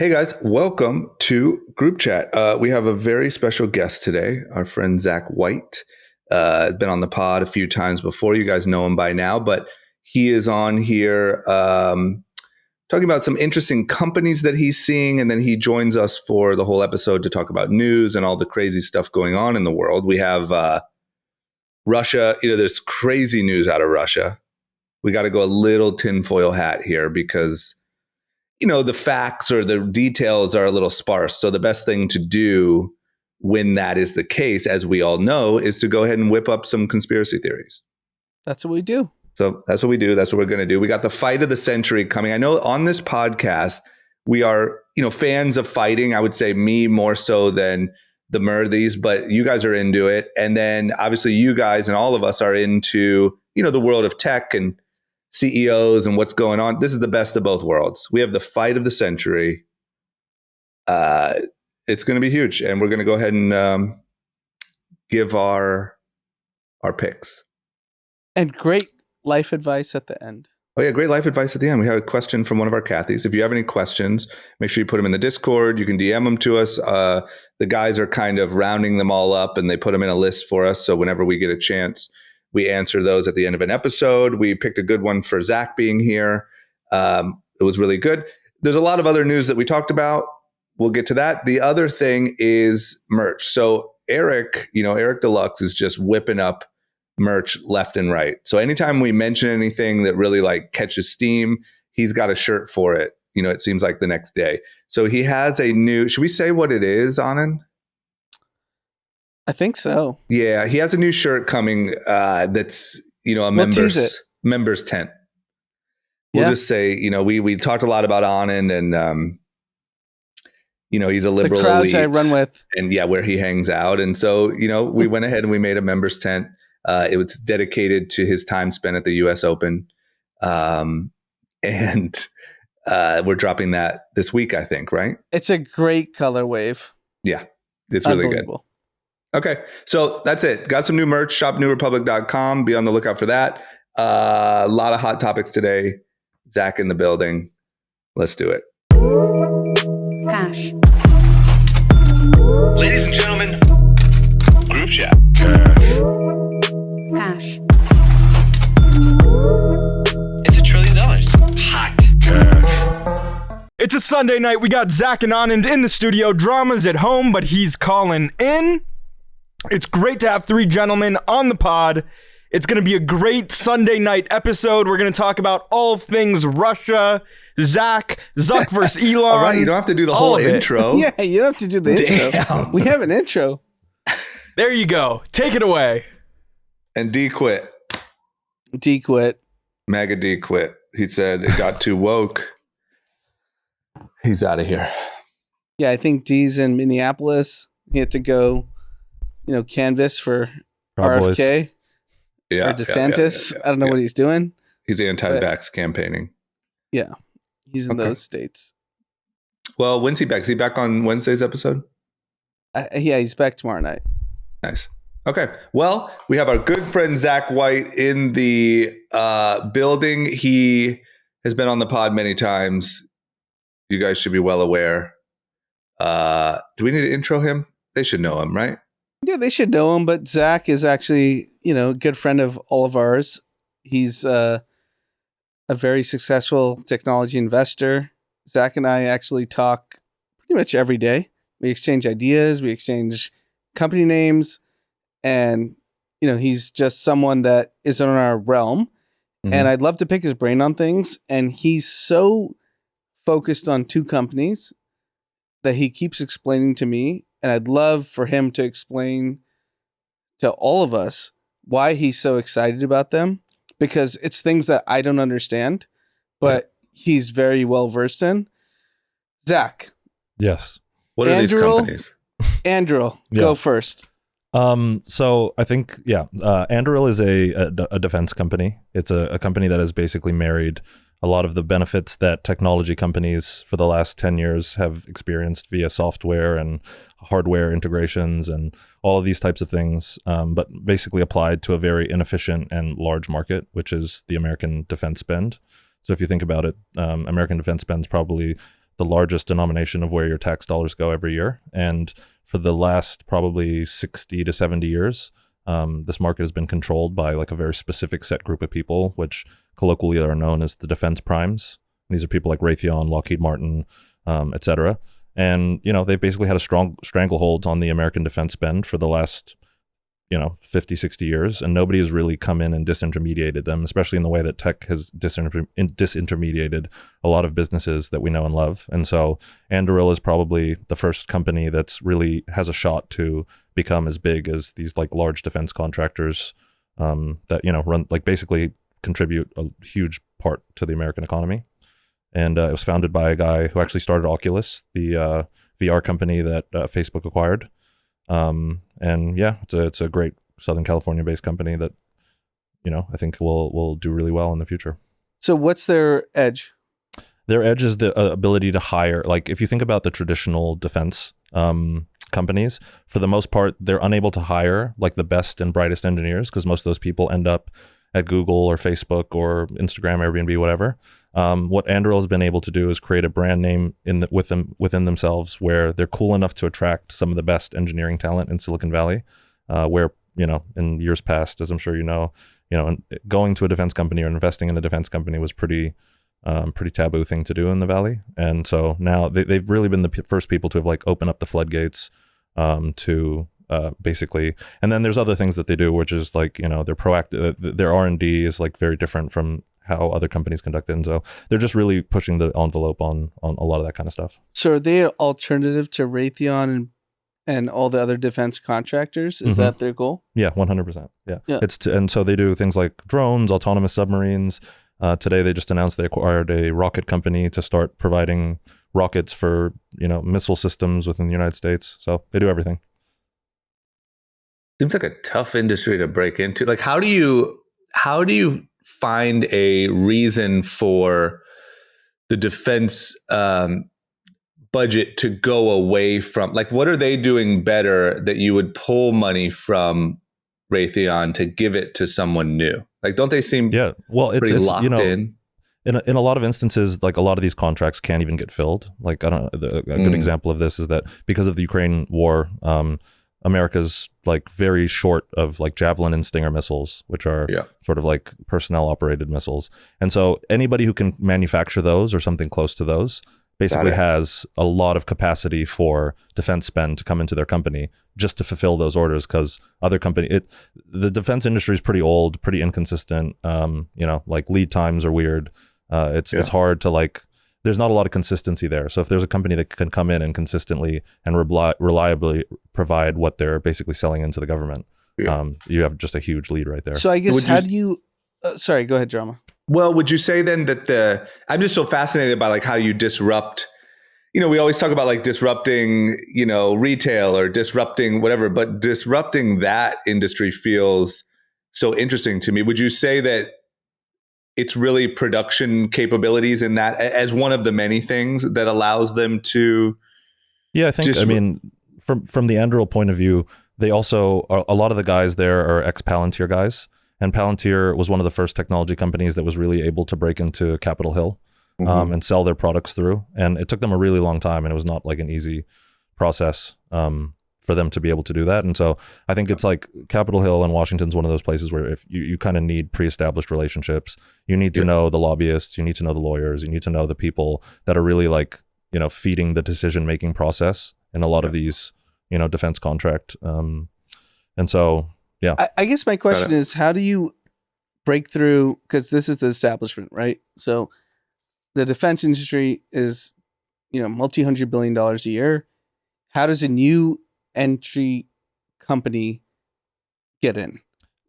Hey guys, welcome to Group Chat. We have a very special guest today, our friend Zach White. Has been on the pod a few times before. You guys know him by now, but he is on here talking about some interesting companies that he's seeing, and then he joins us for the whole episode to talk about news and all the crazy stuff going on in the world. We have Russia. There's crazy news out of Russia. We got to go a little tinfoil hat here because the facts or the details are a little sparse. So the best thing to do when that is the case, as we all know, is to go ahead and whip up some conspiracy theories. That's what we do. So that's what we do. That's what we're going to do. We got the fight of the century coming. I know on this podcast, we are, fans of fighting. I would say me more so than the Murthys, but you guys are into it. And then obviously you guys and all of us are into, the world of tech and CEOs and what's going on. This is the best of both worlds. We have the fight of the century. It's going to be huge, and we're going to go ahead and give our picks. And great life advice at the end. Oh yeah, great life advice at the end. We have a question from one of our Kathys. If you have any questions, make sure you put them in the Discord. You can DM them to us. The guys are kind of rounding them all up, and they put them in a list for us. So whenever we get a chance, we answer those at the end of an episode. We picked a good one for Zach being here. It was really good. There's a lot of other news that we talked about. We'll get to that. The other thing is merch. So Eric Deluxe is just whipping up merch left and right. So anytime we mention anything that really catches steam, he's got a shirt for it. It seems like the next day. So he has a new, should we say what it is, Anand? I think so. Yeah, he has a new shirt coming that's, a members tent. We'll just say, we talked a lot about Anand and, he's a liberal the crowds elite. I run with. And where he hangs out. And so, we went ahead and we made a members tent. It was dedicated to his time spent at the US Open. And we're dropping that this week, I think, right? It's a great color wave. Yeah, it's really good. Okay, so that's it. Got some new merch, shopnewrepublic.com. Be on the lookout for that. A lot of hot topics today. Zach in the building. Let's do it. Cash. Ladies and gentlemen, Group Chat. Cash. It's $1 trillion. Hot. It's a Sunday night. We got Zach and Anand in the studio. Drama's at home, but he's calling in. It's great to have three gentlemen on the pod. It's going to be a great Sunday night episode. We're going to talk about all things Russia, Zuck versus Elon. All right, you don't have to do the whole intro. Yeah, you don't have to do the intro. We have an intro. There you go. Take it away. And D quit. D quit. MAGA D quit. He said it got too woke. He's out of here. Yeah, I think D's in Minneapolis. He had to go, canvas for RFK. Yeah. Or DeSantis. I don't know what he's doing. He's anti-vax campaigning. Yeah. He's in those states. Well, when's he back? Is he back on Wednesday's episode? Yeah, he's back tomorrow night. Nice. Okay. Well, we have our good friend Zach White in the building. He has been on the pod many times. You guys should be well aware. Do we need to intro him? They should know him, right? Yeah, they should know him. But Zach is actually, a good friend of all of ours. He's a very successful technology investor. Zach and I actually talk pretty much every day. We exchange ideas. We exchange company names. And, he's just someone that is in our realm. Mm-hmm. And I'd love to pick his brain on things. And he's so focused on two companies that he keeps explaining to me. And I'd love for him to explain to all of us why he's so excited about them, because it's things that I don't understand, but he's very well versed in. Zach. Yes. What are these companies? Anduril, go first. So I think, Anduril is a defense company. It's a company that has basically married a lot of the benefits that technology companies for the last 10 years have experienced via software and hardware integrations and all of these types of things, but basically applied to a very inefficient and large market, which is the American defense spend. So if you think about it, American defense spend is probably the largest denomination of where your tax dollars go every year. And for the last probably 60 to 70 years, this market has been controlled by like a very specific set group of people, which colloquially are known as the defense primes. These are people like Raytheon, Lockheed Martin, et cetera. And, they've basically had a strong stranglehold on the American defense spend for the last, 50, 60 years. And nobody has really come in and disintermediated them, especially in the way that tech has disintermediated a lot of businesses that we know and love. And so Anduril is probably the first company that's really has a shot to become as big as these like large defense contractors that, run, like basically contribute a huge part to the American economy. And it was founded by a guy who actually started Oculus, the VR company that Facebook acquired. And yeah, it's a great Southern California based company that, I think will do really well in the future. So what's their edge? Their edge is the ability to hire. Like if you think about the traditional defense companies, for the most part, they're unable to hire like the best and brightest engineers because most of those people end up at Google or Facebook or Instagram, Airbnb, whatever. What Anduril has been able to do is create a brand name within themselves where they're cool enough to attract some of the best engineering talent in Silicon Valley, where, in years past, as I'm sure going to a defense company or investing in a defense company was pretty taboo thing to do in the Valley. And so now they've really been the first people to have like opened up the floodgates to basically, and then there's other things that they do, which is like, they're proactive, their R&D is like very different from how other companies conduct it. And so they're just really pushing the envelope on a lot of that kind of stuff. So are they an alternative to Raytheon and all the other defense contractors? Is that their goal? Yeah, 100%. Yeah. And so they do things like drones, autonomous submarines. Today, they just announced they acquired a rocket company to start providing rockets for, missile systems within the United States. So they do everything. Seems like a tough industry to break into. Like, how do you find a reason for the defense budget to go away from, like, what are they doing better that you would pull money from Raytheon to give it to someone new? Like, don't they seem pretty locked in? In a lot of instances, like a lot of these contracts can't even get filled. Like, a good example of this is that because of the Ukraine war, America's like very short of like Javelin and Stinger missiles, which are sort of like personnel operated missiles. And so anybody who can manufacture those or something close to those basically has a lot of capacity for defense spend to come into their company just to fulfill those orders, because the defense industry is pretty old, pretty inconsistent. Like lead times are weird. It's hard to like, there's not a lot of consistency there. So if there's a company that can come in and consistently and reliably provide what they're basically selling into the government, you have just a huge lead right there. So I guess sorry, go ahead, Drama. Well, would you say then that I'm just so fascinated by like how you disrupt, we always talk about like disrupting, retail or disrupting whatever, but disrupting that industry feels so interesting to me. Would you say that it's really production capabilities in that as one of the many things that allows them to? Yeah, I think, from the Anduril point of view, they also are, a lot of the guys there are ex-Palantir guys. And Palantir was one of the first technology companies that was really able to break into Capitol Hill and sell their products through. And it took them a really long time, and it was not like an easy process for them to be able to do that. And so I think it's like Capitol Hill and Washington's one of those places where if you kind of need pre-established relationships, you need to know the lobbyists, you need to know the lawyers, you need to know the people that are really like, feeding the decision-making process in a lot of these, defense contract. And so, yeah. I guess my question is, how do you break through, because this is the establishment, right? So the defense industry is, multi-$100 billion a year. How does a new entry company get in?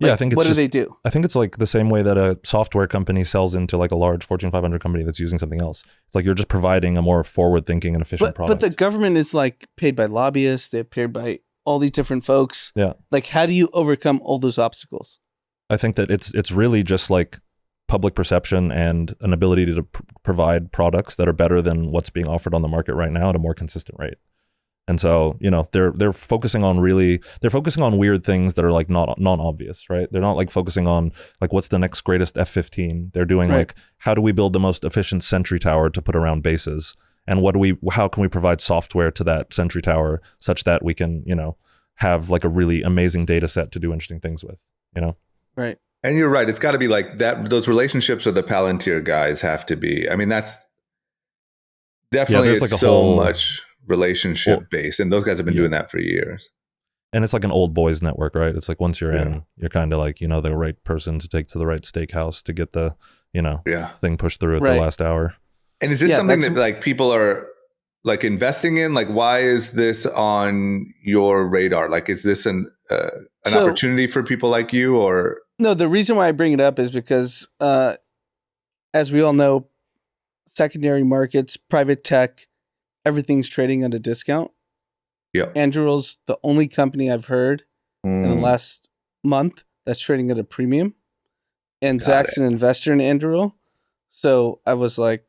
I think what do they do? I think it's like the same way that a software company sells into like a large Fortune 500 company that's using something else. It's like you're just providing a more forward-thinking and efficient product. But the government is like paid by lobbyists. They're paid by all these different folks. Yeah. Like, how do you overcome all those obstacles? I think that it's really just like public perception and an ability to provide products that are better than what's being offered on the market right now at a more consistent rate. And so, they're focusing on weird things that are like not obvious, right? They're not like focusing on like what's the next greatest F-15. They're doing like, how do we build the most efficient sentry tower to put around bases? and how can we provide software to that Sentry Tower such that we can, have like a really amazing data set to do interesting things with, Right. And you're right. It's got to be like that. Those relationships with the Palantir guys have to be. I mean, that's definitely there's it's like a so whole much relationship based, and those guys have been doing that for years. And it's like an old boys network, right? It's like once you're in, you're kind of like, the right person to take to the right steakhouse to get the, thing pushed through at the last hour. And is this something that like people are like investing in? Like, why is this on your radar? Like, is this an opportunity for people like you, or? No, the reason why I bring it up is because, as we all know, secondary markets, private tech, everything's trading at a discount. Yeah. Anduril's the only company I've heard in the last month that's trading at a premium. And Zach's an investor in Anduril. So I was like,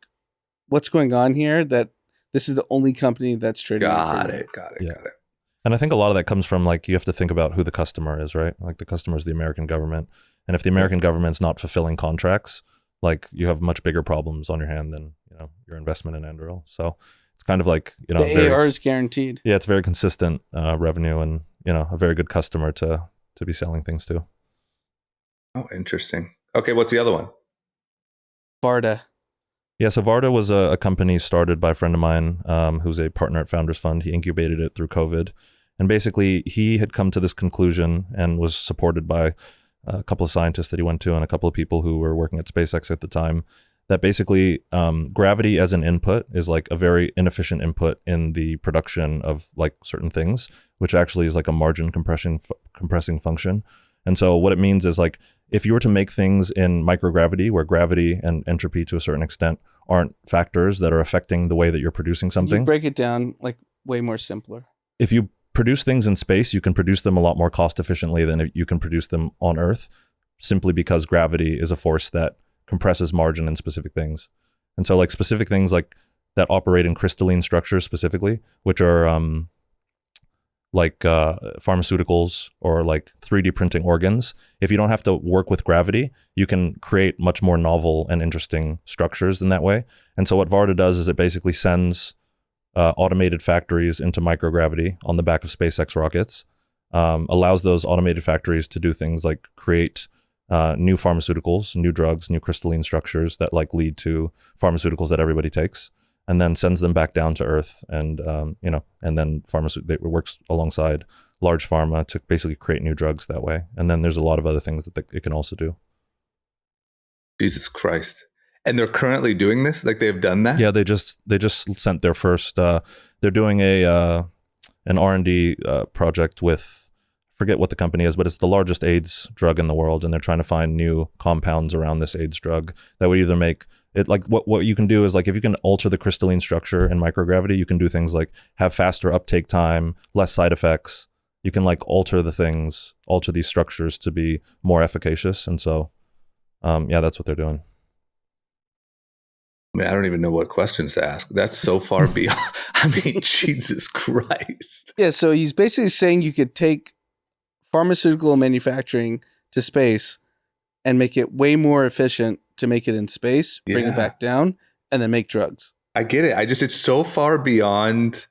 what's going on here? That this is the only company that's trading at a premium. Got it. And I think a lot of that comes from like, you have to think about who the customer is, right? Like the customer is the American government. And if the American government's not fulfilling contracts, like you have much bigger problems on your hand than, your investment in Anduril. So it's kind of like, the AR is guaranteed. Yeah, it's very consistent revenue and, a very good customer to be selling things to. Oh, interesting. Okay, what's the other one? Varda. Yeah, so Varda was a company started by a friend of mine who's a partner at Founders Fund. He incubated it through COVID. And basically, he had come to this conclusion and was supported by a couple of scientists that he went to and a couple of people who were working at SpaceX at the time, that basically gravity as an input is like a very inefficient input in the production of like certain things, which actually is like a margin compressing function. And so what it means is like, if you were to make things in microgravity, where gravity and entropy to a certain extent aren't factors that are affecting the way that you're producing something. You break it down like way more simpler. If you produce things in space, you can produce them a lot more cost efficiently than if you can produce them on Earth, simply because gravity is a force that compresses margin in specific things. And so like specific things like that operate in crystalline structures specifically, which are pharmaceuticals or like 3D printing organs. If you don't have to work with gravity, you can create much more novel and interesting structures in that way. And so what Varda does is it basically sends automated factories into microgravity on the back of SpaceX rockets, allows those automated factories to do things like create new pharmaceuticals, new drugs, new crystalline structures that like lead to pharmaceuticals that everybody takes, and then sends them back down to Earth. And, and then it works alongside large pharma to basically create new drugs that way. And then there's a lot of other things that it can also do. Jesus Christ. And they're currently doing this? Like they've done that? Yeah, they just sent their first, they're doing an R&D project with, I forget what the company is, but it's the largest AIDS drug in the world. And they're trying to find new compounds around this AIDS drug that would either make it like what you can do is like, if you can alter the crystalline structure in microgravity, you can do things like have faster uptake time, less side effects. You can like alter these structures to be more efficacious. And so, that's what they're doing. I mean, I don't even know what questions to ask. That's so far beyond. I mean, Jesus Christ. Yeah, so he's basically saying you could take pharmaceutical manufacturing to space and make it way more efficient to make it in space, bring it back down, and then make drugs. I get it. It's so far beyond.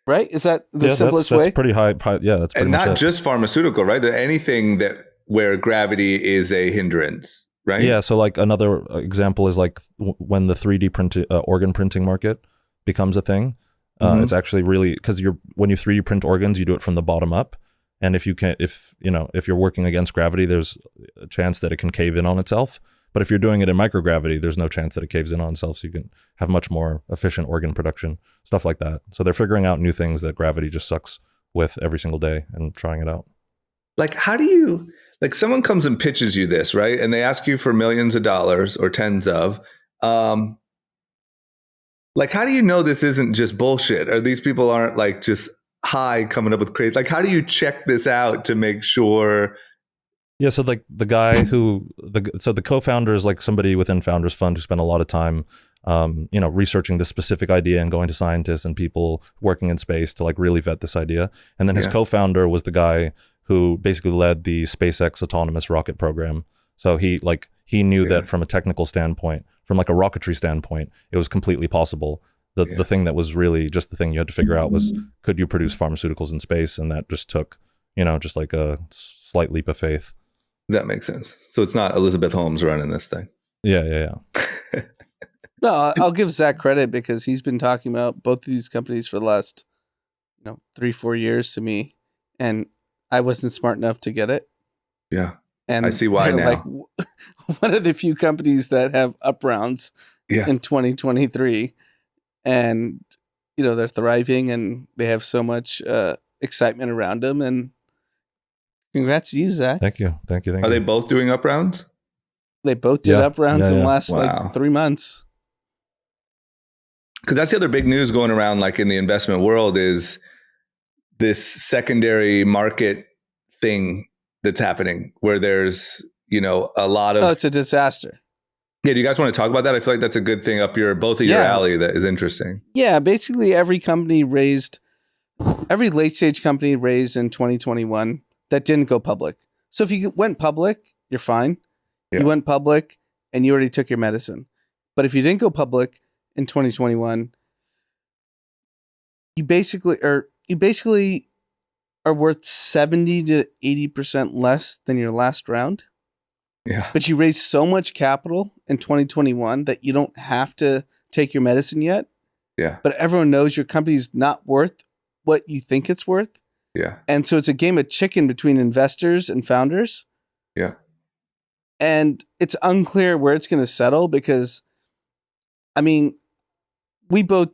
Right? Is that the simplest way? That's pretty high. Yeah, that's pretty and much not it. just pharmaceutical, right? Anything where gravity is a hindrance. Right? Yeah, so like another example is like when the 3D organ printing market becomes a thing. It's actually really because when you 3D print organs, you do it from the bottom up, and if you're working against gravity, there's a chance that it can cave in on itself. But if you're doing it in microgravity, there's no chance that it caves in on itself, so you can have much more efficient organ production, stuff like that. So they're figuring out new things that gravity just sucks with every single day and trying it out. Like, how do you? Like someone comes and pitches you this, right? And they ask you for millions of dollars or tens of, like, how do you know this isn't just bullshit? Or these people aren't like just high coming up with crazy, like, how do you check this out to make sure? Yeah. So like the guy the co-founder is like somebody within Founders Fund who spent a lot of time, researching this specific idea and going to scientists and people working in space to like really vet this idea. And then his co-founder was the guy who basically led the SpaceX autonomous rocket program. So he knew that from a technical standpoint, from like a rocketry standpoint, it was completely possible. The thing that was really just the thing you had to figure out was, could you produce pharmaceuticals in space? And that just took, just like a slight leap of faith. That makes sense. So it's not Elizabeth Holmes running this thing. Yeah. No, I'll give Zach credit because he's been talking about both of these companies for the last 3-4 years to me, and I wasn't smart enough to get it. Yeah. And I see why now. Like one of the few companies that have up rounds in 2023, and they're thriving and they have so much excitement around them. And congrats to you, Zach. Thank you. Are they both doing up rounds? They both did up rounds in the last Wow. like 3 months. Because that's the other big news going around, like in the investment world, is this secondary market thing that's happening where there's, a lot of... Oh, it's a disaster. Yeah, do you guys want to talk about that? I feel like that's a good thing up both of your alley that is interesting. Yeah, basically every late stage company raised in 2021 that didn't go public. So if you went public, you're fine. Yeah. You went public and you already took your medicine. But if you didn't go public in 2021, you basically are worth 70 to 80% less than your last round. Yeah. But you raised so much capital in 2021 that you don't have to take your medicine yet. Yeah. But everyone knows your company's not worth what you think it's worth. Yeah. And so it's a game of chicken between investors and founders. Yeah. And it's unclear where it's going to settle because, we both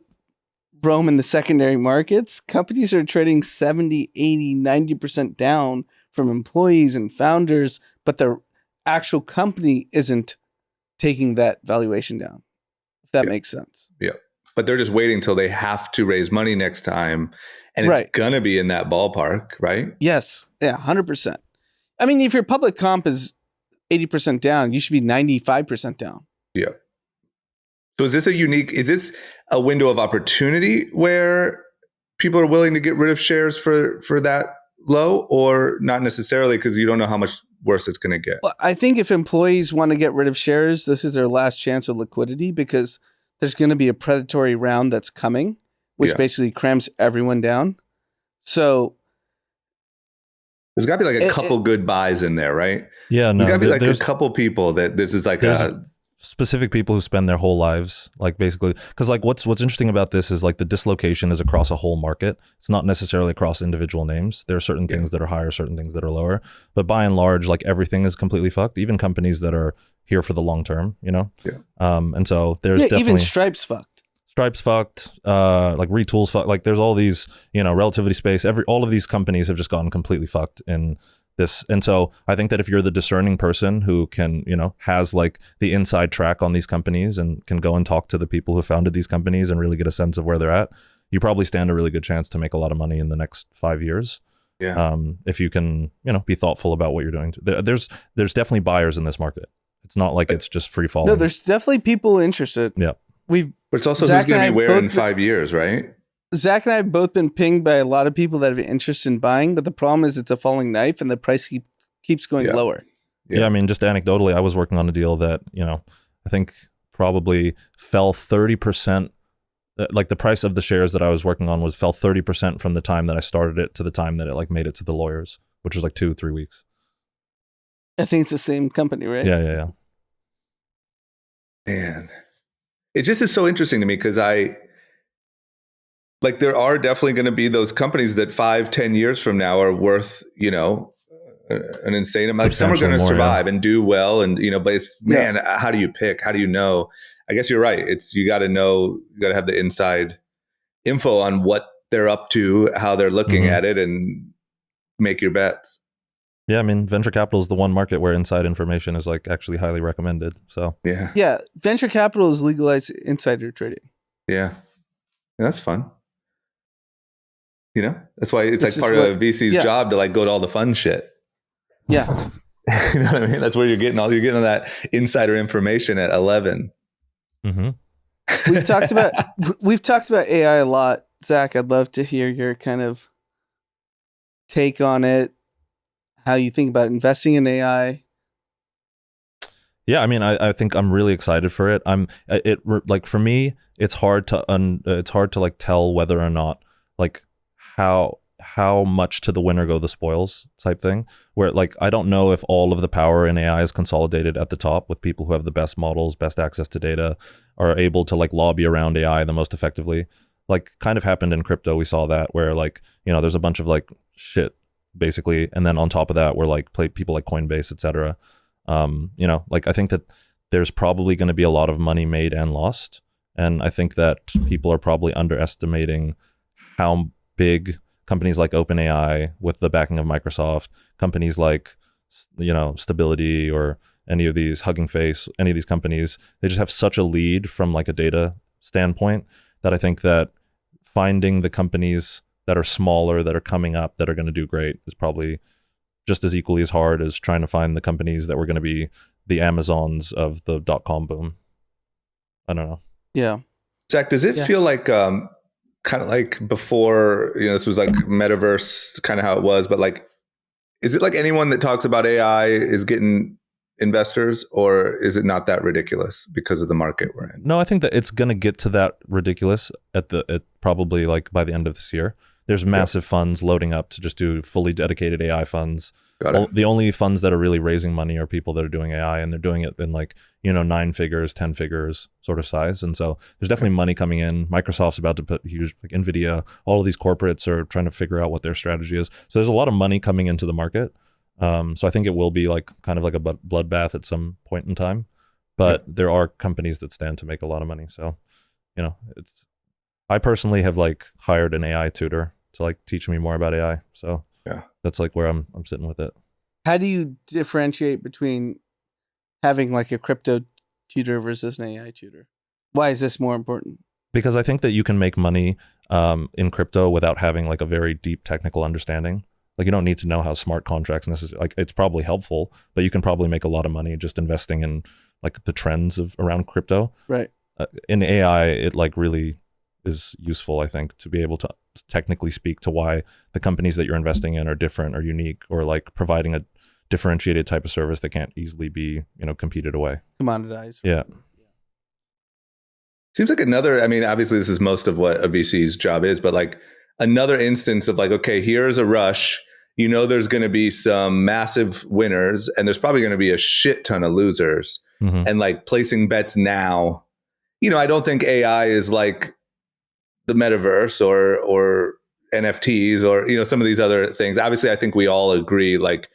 roam in the secondary markets. Companies are trading 70, 80, 90% down from employees and founders, but the actual company isn't taking that valuation down, if that makes sense. Yeah. But they're just waiting till they have to raise money next time. And it's going to be in that ballpark, right? Yes. Yeah, 100%. If your public comp is 80% down, you should be 95% down. Yeah. So is this a window of opportunity where people are willing to get rid of shares for that low, or not necessarily because you don't know how much worse it's going to get? Well, I think if employees want to get rid of shares, this is their last chance of liquidity because there's going to be a predatory round that's coming, which basically cramps everyone down. So there's got to be like a couple good buys in there, right? Yeah, no. There's got to be like a couple people that this is like specific people who spend their whole lives, like basically, because like what's interesting about this is like the dislocation is across a whole market. It's not necessarily across individual names. There are certain things that are higher, certain things that are lower, but by and large, like everything is completely fucked. Even companies that are here for the long term, and so there's definitely even Stripe's fucked. Like Retool's fucked. Like there's all these, relativity space. All of these companies have just gotten completely fucked in this. And so I think that if you're the discerning person who can, has like the inside track on these companies and can go and talk to the people who founded these companies and really get a sense of where they're at, you probably stand a really good chance to make a lot of money in the next 5 years. Yeah. If you can, be thoughtful about what you're doing. There's definitely buyers in this market. It's not like it's just free falling. No, there's definitely people interested. Yeah. But it's also who's going to be where in 5 years, right? Zach and I have both been pinged by a lot of people that have interest in buying, but the problem is it's a falling knife and the price keeps going lower. Yeah, just anecdotally, I was working on a deal that, I think probably fell 30%. Like the price of the shares that I was working on fell 30% from the time that I started it to the time that it like made it to the lawyers, which was like 2-3 weeks. I think it's the same company, right? Yeah. Man, it just is so interesting to me because there are definitely going to be those companies that 5-10 years from now are worth, an insane amount. Like some are going to survive and do well, and but it's how do you pick? How do you know? I guess you're right. You got to know. You got to have the inside info on what they're up to, how they're looking at it, and make your bets. Yeah, venture capital is the one market where inside information is like actually highly recommended. So yeah, venture capital is legalized insider trading. Yeah, that's fun. That's why it's like part of a VC's job to like go to all the fun shit. Yeah. You know what I mean? That's where you're getting all that insider information at 11. Mm-hmm. We've talked about AI a lot. Zach, I'd love to hear your kind of take on it, how you think about investing in AI. Yeah, I mean, I think I'm really excited for it. Like for me, it's hard to like tell whether or not like how much to the winner go the spoils type thing. Where like I don't know if all of the power in AI is consolidated at the top with people who have the best models, best access to data, are able to like lobby around AI the most effectively. Like kind of happened in crypto. We saw that where like there's a bunch of like shit basically, and then on top of that, we're like people like Coinbase, etc. Like I think that there's probably going to be a lot of money made and lost. And I think that people are probably underestimating how big companies like OpenAI with the backing of Microsoft, companies like, Stability or any of these Hugging Face, any of these companies, they just have such a lead from like a data standpoint that I think that finding the companies that are smaller, that are coming up, that are going to do great is probably just as equally as hard as trying to find the companies that were going to be the Amazons of the .com boom. I don't know. Yeah. Zach, does it feel like kind of like before, this was like metaverse, kind of how it was, but like, is it like anyone that talks about AI is getting investors, or is it not that ridiculous because of the market we're in? No, I think that it's going to get to that ridiculous at probably like by the end of this year. There's massive funds loading up to just do fully dedicated AI funds. The only funds that are really raising money are people that are doing AI, and they're doing it in like, 9 figures, 10 figures sort of size. And so there's definitely money coming in. Microsoft's about to put huge, like Nvidia, all of these corporates are trying to figure out what their strategy is. So there's a lot of money coming into the market. So I think it will be like kind of like a bloodbath at some point in time, but there are companies that stand to make a lot of money. So, I personally have like hired an AI tutor to like teach me more about AI. So that's like where I'm sitting with it. How do you differentiate between having like a crypto tutor versus an AI tutor? Why is this more important? Because I think that you can make money in crypto without having like a very deep technical understanding. Like you don't need to know how smart contracts necessarily, like it's probably helpful, but you can probably make a lot of money just investing in like the trends around crypto. Right. In AI, it like really is useful, I think, to be able to technically speak to why the companies that you're investing in are different or unique, or like providing a differentiated type of service that can't easily be, competed away. Commoditized. Yeah. Seems like another, I mean, obviously this is most of what a VC's job is, but like another instance of like, okay, here's a rush. There's going to be some massive winners, and there's probably going to be a shit ton of losers. Mm-hmm. And like placing bets now, I don't think AI is like the metaverse or NFTs or, some of these other things. Obviously, I think we all agree like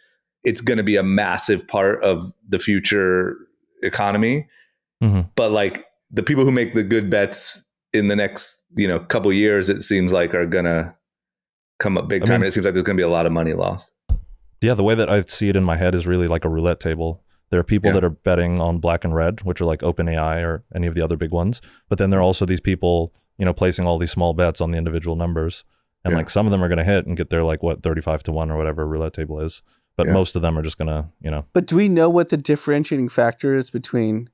it's going to be a massive part of the future economy. Mm-hmm. But like the people who make the good bets in the next, couple years, it seems like are going to come up big time. And it seems like there's going to be a lot of money lost. Yeah, the way that I see it in my head is really like a roulette table. There are people that are betting on black and red, which are like OpenAI or any of the other big ones. But then there are also these people, placing all these small bets on the individual numbers. And like some of them are going to hit and get their like 35 to 1 or whatever roulette table is. But most of them are just going to, But do we know what the differentiating factor is between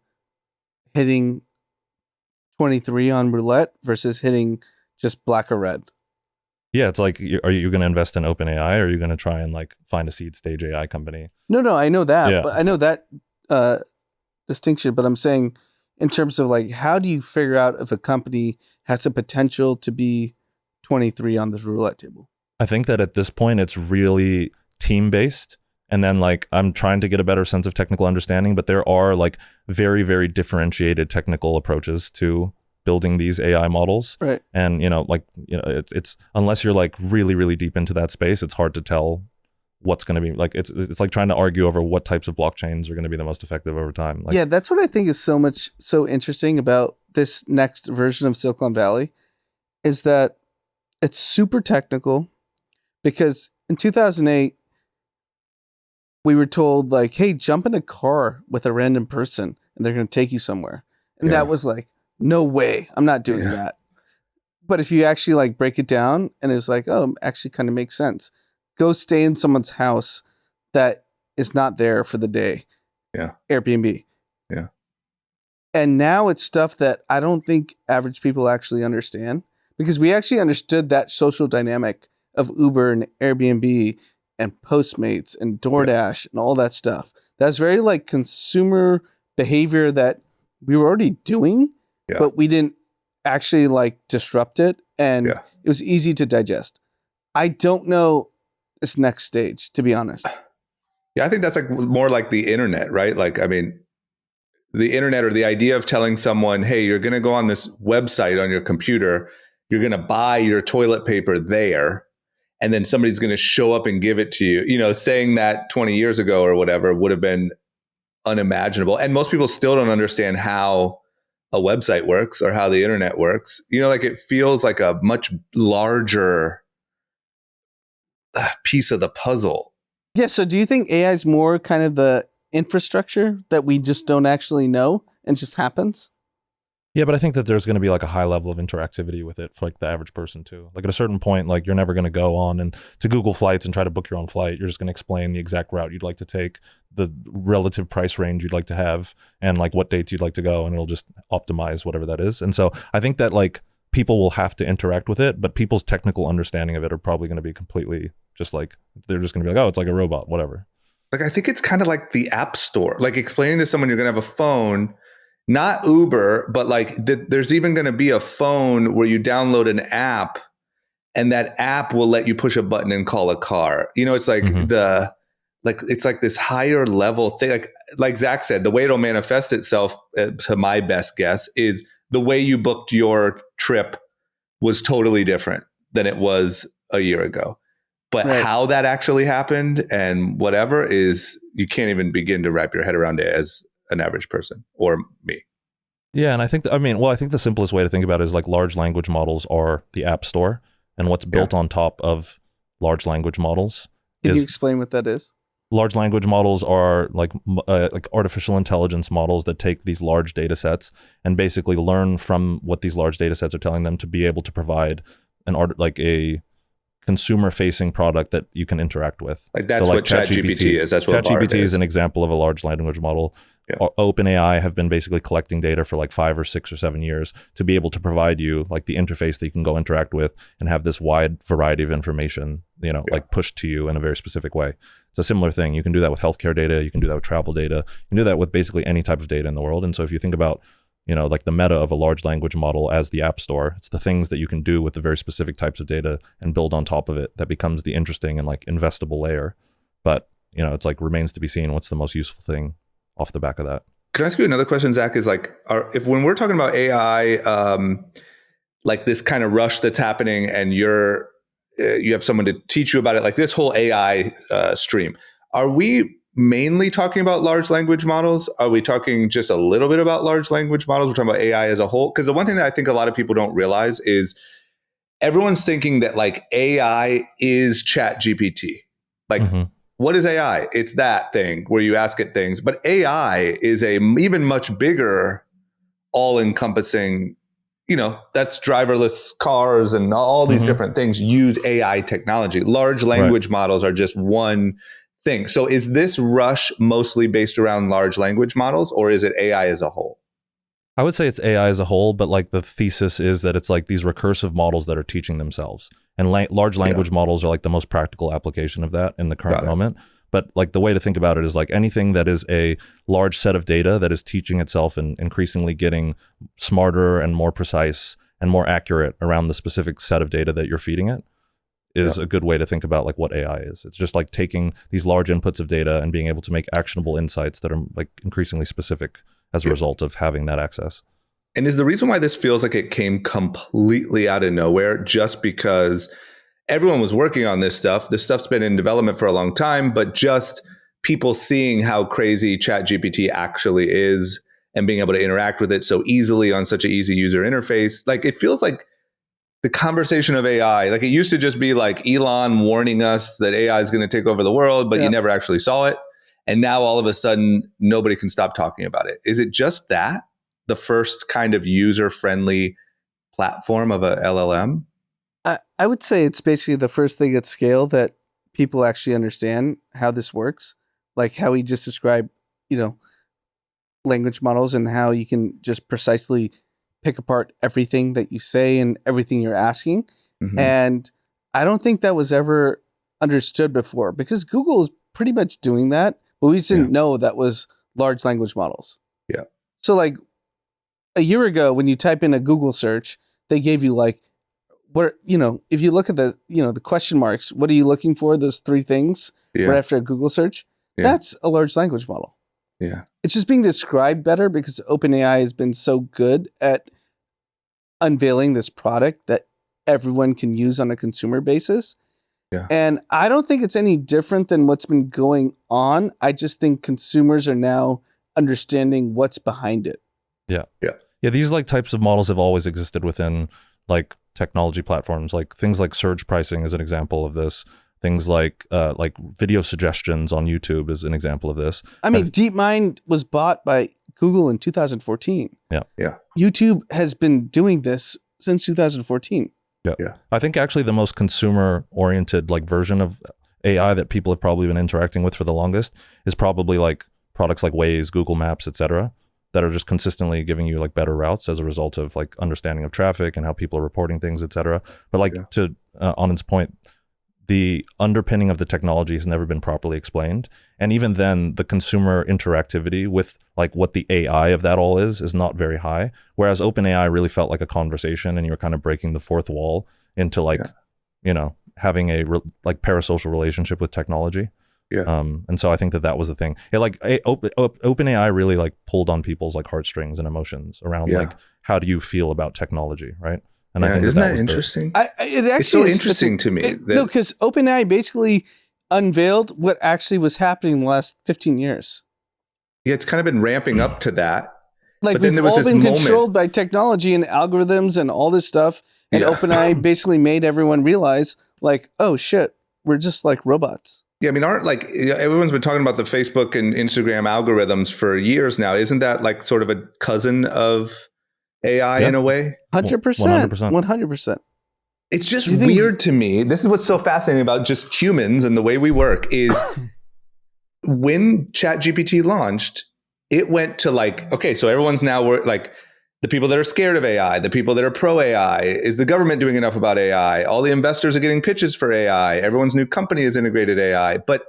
hitting 23 on roulette versus hitting just black or red? Yeah, it's like, are you going to invest in OpenAI, or are you going to try and like find a seed stage AI company? No, I know that. Yeah. But I know that distinction. But I'm saying in terms of like, how do you figure out if a company has the potential to be 23 on the roulette table? I think that at this point, it's really team-based. And then like, I'm trying to get a better sense of technical understanding, but there are like very, very differentiated technical approaches to building these AI models. Right. And, it's unless you're like really, really deep into that space, it's hard to tell what's going to be like, it's like trying to argue over what types of blockchains are going to be the most effective over time. Like, yeah, that's what I think is so interesting about this next version of Silicon Valley, is that it's super technical, because in 2008, we were told like, hey, jump in a car with a random person and they're going to take you somewhere. And that was like, no way, I'm not doing that. But if you actually like break it down, and it's like, oh, actually kind of makes sense. Go stay in someone's house that is not there for the day. Yeah. Airbnb. Yeah. And now it's stuff that I don't think average people actually understand, because we actually understood that social dynamic of Uber and Airbnb and Postmates and DoorDash and all that stuff. That's very like consumer behavior that we were already doing, but we didn't actually like disrupt it, and it was easy to digest. I don't know this next stage, to be honest. Yeah, I think that's like more like the internet, right? Like, I mean, the internet, or the idea of telling someone, hey, you're going to go on this website on your computer, you're going to buy your toilet paper there, and then somebody's going to show up and give it to you. You know, saying that 20 years ago or whatever would have been unimaginable. And most people still don't understand how a website works or how the internet works. You know, like it feels like a much larger piece of the puzzle. Yeah. So do you think AI is more kind of the infrastructure that we just don't actually know and just happens? Yeah, but I think that there's going to be like a high level of interactivity with it for like the average person too. Like at a certain point, like you're never going to go on and to Google Flights and try to book your own flight. You're just going to explain the exact route you'd like to take, the relative price range you'd like to have, and like what dates you'd like to go, and it'll just optimize whatever that is. And so I think that like people will have to interact with it, but people's technical understanding of it are probably going to be completely just like, they're just going to be like, oh, it's like a robot, whatever. Like, I think it's kind of like the App Store, like explaining to someone you're going to have a phone, not Uber, but like there's even going to be a phone where you download an app, and that app will let you push a button and call a car. You know, it's like it's like this higher level thing. Like Zach said, the way it'll manifest itself, to my best guess, is the way you booked your trip was totally different than it was a year ago. But how that actually happened and whatever is, you can't even begin to wrap your head around it as an average person or me. Yeah, and I think I think the simplest way to think about it is like large language models are the app store, and what's built on top of large language models. Can you explain what that is? Large language models are like artificial intelligence models that take these large data sets and basically learn from what these large data sets are telling them to be able to provide a consumer-facing product that you can interact with. Like that's what ChatGPT is. That's what ChatGPT is an example of a large language model. Yeah. OpenAI have been basically collecting data for like 5 or 6 or 7 years to be able to provide you like the interface that you can go interact with and have this wide variety of information, like pushed to you in a very specific way. It's a similar thing. You can do that with healthcare data. You can do that with travel data. You can do that with basically any type of data in the world. And so if you think about like the meta of a large language model as the app store, it's the things that you can do with the very specific types of data and build on top of it that becomes the interesting and like investable layer. But, it's like remains to be seen what's the most useful thing off the back of that. Can I ask you another question, Zach? Is like, when we're talking about AI, like this kind of rush that's happening and you have someone to teach you about it, like this whole AI stream, are we mainly talking about large language models? Are we talking just a little bit about large language models? We're talking about AI as a whole? Because the one thing that I think a lot of people don't realize is everyone's thinking that like AI is ChatGPT. Like, what is AI? It's that thing where you ask it things. But AI is a even much bigger, all-encompassing, that's driverless cars and all these different things use AI technology. Large language models are just one thing. So is this rush mostly based around large language models, or is it AI as a whole? I would say it's AI as a whole, but like the thesis is that it's like these recursive models that are teaching themselves. And large language models are like the most practical application of that in the current moment. But like the way to think about it is like anything that is a large set of data that is teaching itself and increasingly getting smarter and more precise and more accurate around the specific set of data that you're feeding it is a good way to think about like what AI is. It's just like taking these large inputs of data and being able to make actionable insights that are like increasingly specific as a result of having that access. And is the reason why this feels like it came completely out of nowhere just because everyone was working on this stuff? This stuff's been in development for a long time, but just people seeing how crazy ChatGPT actually is and being able to interact with it so easily on such an easy user interface. Like it feels like the conversation of AI, like it used to just be like Elon warning us that AI is going to take over the world, but you never actually saw it. And now all of a sudden, nobody can stop talking about it. Is it just that? The first kind of user-friendly platform of a LLM? I would say it's basically the first thing at scale that people actually understand how this works. Like how he just described, language models and how you can just precisely pick apart everything that you say and everything you're asking. And I don't think that was ever understood before because Google is pretty much doing that, but we just didn't know that was large language models. So like a year ago, when you type in a Google search, they gave you like, what, if you look at the, the question marks, what are you looking for? Those three things Yeah. right after a Google search. Yeah. That's a large language model. Yeah. It's just being described better because OpenAI has been so good at unveiling this product that everyone can use on a consumer basis. Yeah. And I don't think it's any different than what's been going on. I just think consumers are now understanding what's behind it. Yeah. Yeah. Yeah. These like types of models have always existed within like technology platforms, like things like surge pricing is an example of this. Things like video suggestions on YouTube is an example of this. I mean, DeepMind was bought by Google in 2014. Yeah. Yeah. YouTube has been doing this since 2014. Yeah. Yeah. I think actually the most consumer oriented like version of AI that people have probably been interacting with for the longest is probably like products like Waze, Google Maps, etc., that are just consistently giving you like better routes as a result of like understanding of traffic and how people are reporting things, etc. But like to Anand's point, the underpinning of the technology has never been properly explained. And even then, the consumer interactivity with like what the AI of that all is not very high. Whereas OpenAI really felt like a conversation and you were kind of breaking the fourth wall into like, having a like parasocial relationship with technology. Yeah. And so I think that was the thing. It like OpenAI really like pulled on people's like heartstrings and emotions around like, how do you feel about technology, right? And I think isn't that was interesting? It's so interesting to me. No, because OpenAI basically unveiled what actually was happening in the last 15 years. Yeah, it's kind of been ramping up to that. Like but then we've there was all this been moment. controlled by technology and algorithms and all this stuff. And OpenAI basically made everyone realize like, oh shit, we're just like robots. Yeah, I mean, aren't like everyone's been talking about the Facebook and Instagram algorithms for years now. Isn't that like sort of a cousin of AI in a way? 100%. 100%. It's just weird to me. This is what's so fascinating about just humans and the way we work is when ChatGPT launched, it went to like, okay, so everyone's now like the people that are scared of AI, the people that are pro AI, is the government doing enough about AI? All the investors are getting pitches for AI. Everyone's new company has integrated AI. But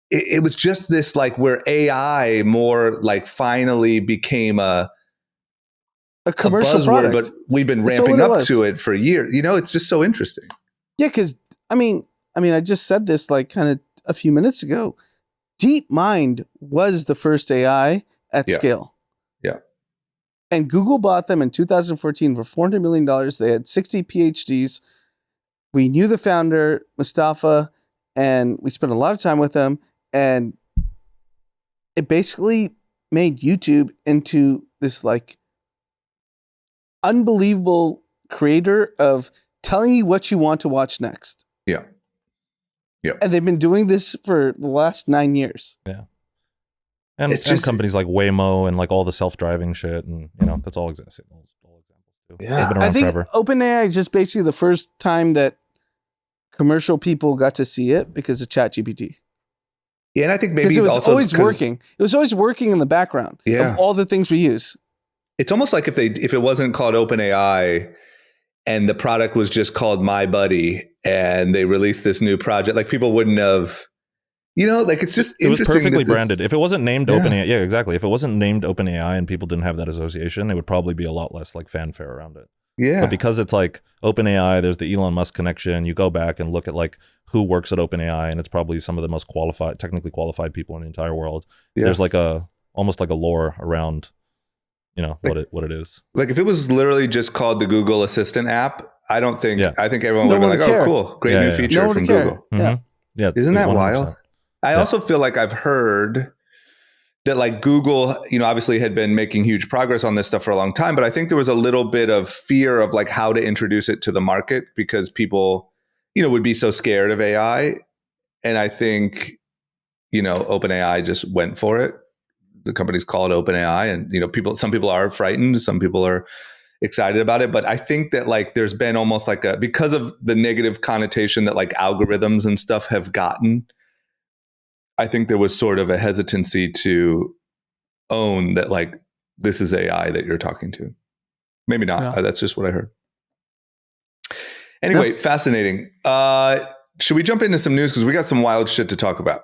it was just this like where AI more like finally became a commercial buzzword, product. but we've been ramping up to it for years. It's just so interesting. Yeah, because I mean, I just said this like kind of a few minutes ago. DeepMind was the first AI at scale. Yeah. And Google bought them in 2014 for $400 million. They had 60 PhDs. We knew the founder, Mustafa, and we spent a lot of time with him. And it basically made YouTube into this like unbelievable creator of telling you what you want to watch next. Yeah. Yeah. And they've been doing this for the last 9 years. Yeah. And it's just companies like Waymo and like all the self-driving shit, and that's all exists. Yeah. They've been around I think forever. OpenAI is just basically the first time that commercial people got to see it because of ChatGPT. Yeah, and I think maybe because it was also always working. It was always working in the background of all the things we use. It's almost like if it wasn't called OpenAI and the product was just called My Buddy and they released this new project, like people wouldn't have, like it's just it was interesting. Perfectly branded. If it wasn't named OpenAI, yeah, exactly. If it wasn't named OpenAI and people didn't have that association, it would probably be a lot less like fanfare around it. Yeah. But because it's like OpenAI, there's the Elon Musk connection. You go back and look at like who works at OpenAI, and it's probably some of the most technically qualified people in the entire world. Yeah. There's like almost like a lore around, what it is. Like if it was literally just called the Google Assistant app, I think everyone would be like, care. Oh, cool. Great new feature from Google. Mm-hmm. Yeah. Isn't that 100%. Wild? I also feel like I've heard that like Google, obviously had been making huge progress on this stuff for a long time, but I think there was a little bit of fear of like how to introduce it to the market because people, would be so scared of AI. And I think, OpenAI just went for it. The company's called OpenAI, and some people are frightened, some people are excited about it. But I think that like there's been almost like because of the negative connotation that like algorithms and stuff have gotten, I think there was sort of a hesitancy to own that like this is AI that you're talking to. Maybe not. Yeah. That's just what I heard. Anyway, fascinating. Should we jump into some news? Because we got some wild shit to talk about.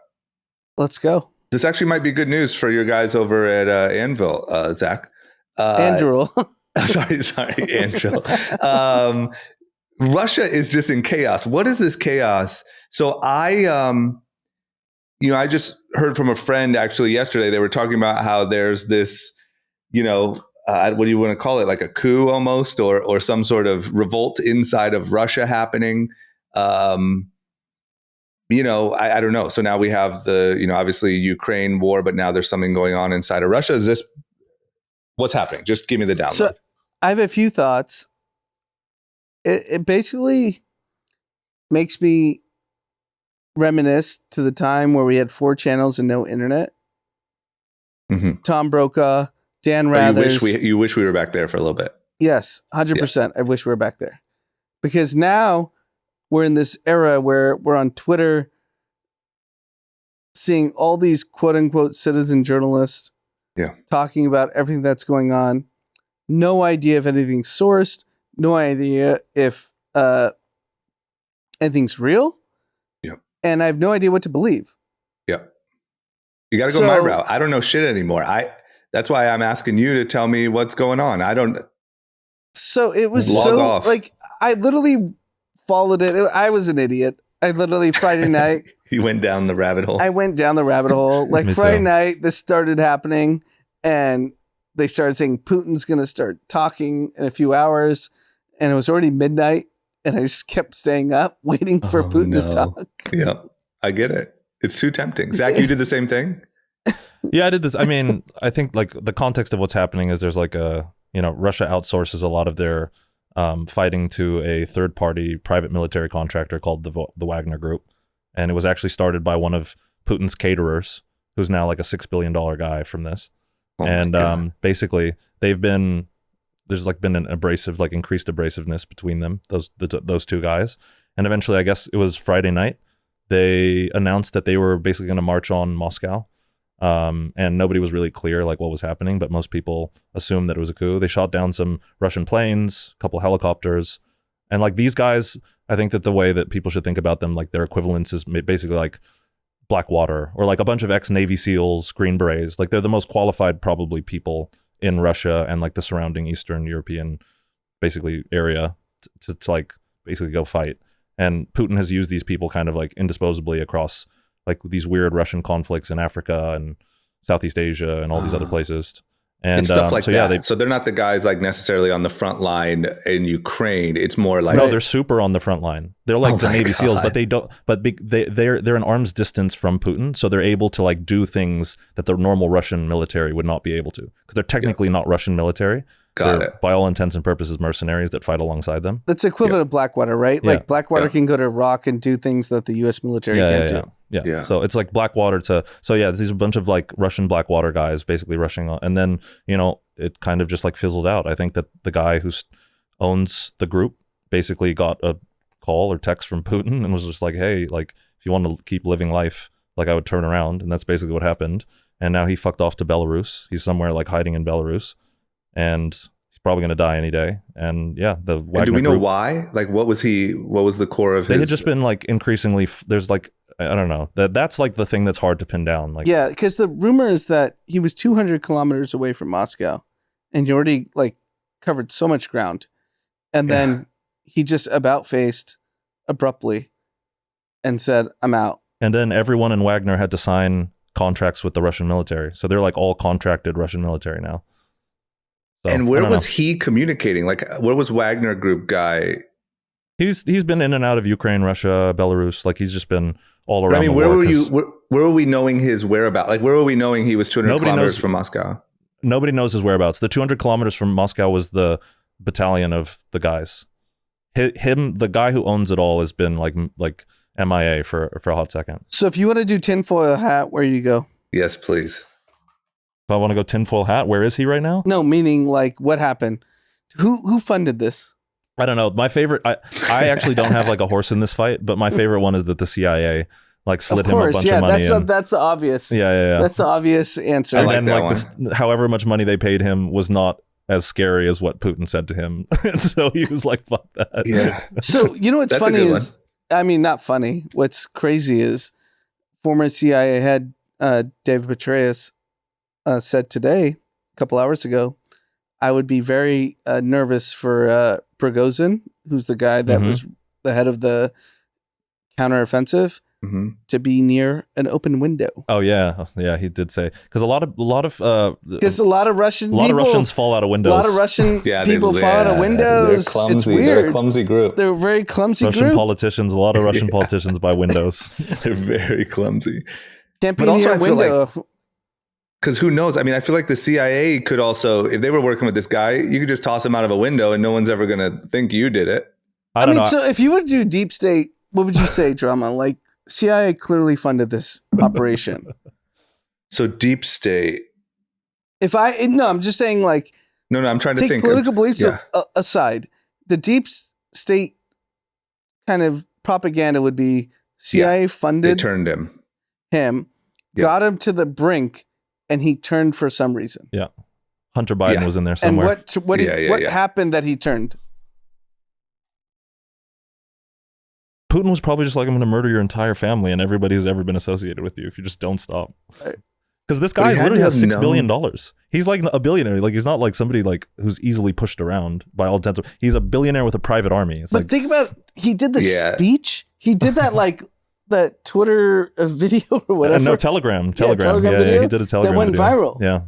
Let's go. This actually might be good news for your guys over at Anvil, Zach. Anduril. Sorry, Anduril. Russia is just in chaos. What is this chaos? So I just heard from a friend actually yesterday. They were talking about how there's this, what do you want to call it? Like a coup almost, or some sort of revolt inside of Russia happening. I don't know. So now we have the, obviously Ukraine war, but now there's something going on inside of Russia. Is this what's happening? Just give me the download. So I have a few thoughts. It basically makes me reminisce to the time where we had 4 channels and no internet. Mm-hmm. Tom Brokaw, Dan Rathers. You wish we were back there for a little bit. Yes, 100%. I wish we were back there. Because now we're in this era where we're on Twitter seeing all these quote unquote citizen journalists talking about everything that's going on. No idea if anything's sourced. No idea if anything's real. Yeah. And I have no idea what to believe. Yeah. You got to go my route. I don't know shit anymore. That's why I'm asking you to tell me what's going on. I don't. So it was off. Like I literally followed it. I was an idiot. I literally Friday night. You went down the rabbit hole. I went down the rabbit hole. Like Friday night, this started happening, and they started saying Putin's going to start talking in a few hours, and it was already midnight, and I just kept staying up waiting for Putin to talk. Yeah, I get it. It's too tempting. Zach, you did the same thing? Yeah, I did this. I mean, I think like the context of what's happening is there's like Russia outsources a lot of their fighting to a third-party private military contractor called the Wagner Group. And it was actually started by one of Putin's caterers, who's now like a $6 billion guy from this. Basically, there's been an increased abrasiveness between them, those two guys. And eventually, I guess it was Friday night, they announced that they were basically going to march on Moscow. And nobody was really clear like what was happening, but most people assumed that it was a coup. They shot down some Russian planes, a couple helicopters, and like these guys, I think that the way that people should think about them, like their equivalence is basically like Blackwater or like a bunch of ex-Navy SEALs, Green Berets. Like they're the most qualified probably people in Russia and like the surrounding Eastern European basically area to like basically go fight. And Putin has used these people kind of like indisposably across like these weird Russian conflicts in Africa and Southeast Asia and all these other places. And stuff like that. So they're not the guys like necessarily on the front line in Ukraine. It's more like they're super on the front line. They're like the Navy SEALs, but they don't. But they're an arm's distance from Putin, so they're able to like do things that the normal Russian military would not be able to, because they're technically not Russian military. Got it. By all intents and purposes, mercenaries that fight alongside them. That's equivalent of Blackwater, right? Like Blackwater can go to Iraq and do things that the U.S. military can't do. Yeah. So it's like Blackwater these are a bunch of like Russian Blackwater guys basically rushing on. And then, it kind of just like fizzled out. I think that the guy who owns the group basically got a call or text from Putin and was just like, hey, like if you want to keep living life, like I would turn around. And that's basically what happened. And now he fucked off to Belarus. He's somewhere like hiding in Belarus. And he's probably going to die any day. And the Wagner do we know group, why? Like what was the core of his? They had just been like increasingly, there's like, I don't know. That's like the thing that's hard to pin down. Like, yeah, because the rumor is that he was 200 kilometers away from Moscow, and he already like covered so much ground, and then he just about-faced abruptly and said, "I'm out." And then everyone in Wagner had to sign contracts with the Russian military, so they're like all contracted Russian military now. So, and where was he communicating? Like, where was Wagner Group guy? He's been in and out of Ukraine, Russia, Belarus. Like he's just been all around. I mean, where were we knowing his whereabouts? Like, where were we knowing he was 200 kilometers from Moscow? Nobody knows his whereabouts. The 200 kilometers from Moscow was the battalion of the guys. The guy who owns it all has been like MIA for a hot second. So if you want to do tinfoil hat, where do you go? Yes, please. If I want to go tinfoil hat, where is he right now? No, meaning like what happened? Who funded this? I don't know. My favorite, I actually don't have like a horse in this fight, but my favorite one is that the CIA like slid him a bunch of money. That's the obvious. Yeah. That's the obvious answer. And then like however much money they paid him was not as scary as what Putin said to him. And so he was like, fuck that. Yeah. So what's funny is, I mean, not funny. What's crazy is former CIA head David Petraeus said today, a couple hours ago, I would be very nervous for Prigozhin, who's the guy that was the head of the counteroffensive, to be near an open window. Oh yeah, he did say, because a lot of because a lot of Russians fall out of windows. A lot of Russian people fall out of windows. They're clumsy. It's weird. They're a clumsy group. They're a very clumsy Russian group. politicians, a lot of Russian politicians buy windows. They're very clumsy. Can't be But also near a I feel window. Because who knows? I mean, I feel like the CIA could also, if they were working with this guy, you could just toss him out of a window and no one's ever going to think you did it. I don't know. So if you were to do deep state, what would you say, Drama? Like, CIA clearly funded this operation. So deep state. I'm just saying, like, No, I'm trying to take think. political beliefs aside. The deep state kind of propaganda would be CIA They funded turned him. him, got him to the brink, and he turned for some reason. Yeah, Hunter Biden was in there And somewhere. what happened that he turned? Putin was probably just like, I'm going to murder your entire family and everybody who's ever been associated with you if you just don't stop. Because this guy literally has $6 billion. He's like a billionaire. Like, he's not like somebody like who's easily pushed around by all intents. He's a billionaire with a private army. It's But like, think about, he did the speech. He did that like that Twitter video or whatever. no, Telegram. Telegram video Yeah, he did a Telegram that went video. viral. Yeah.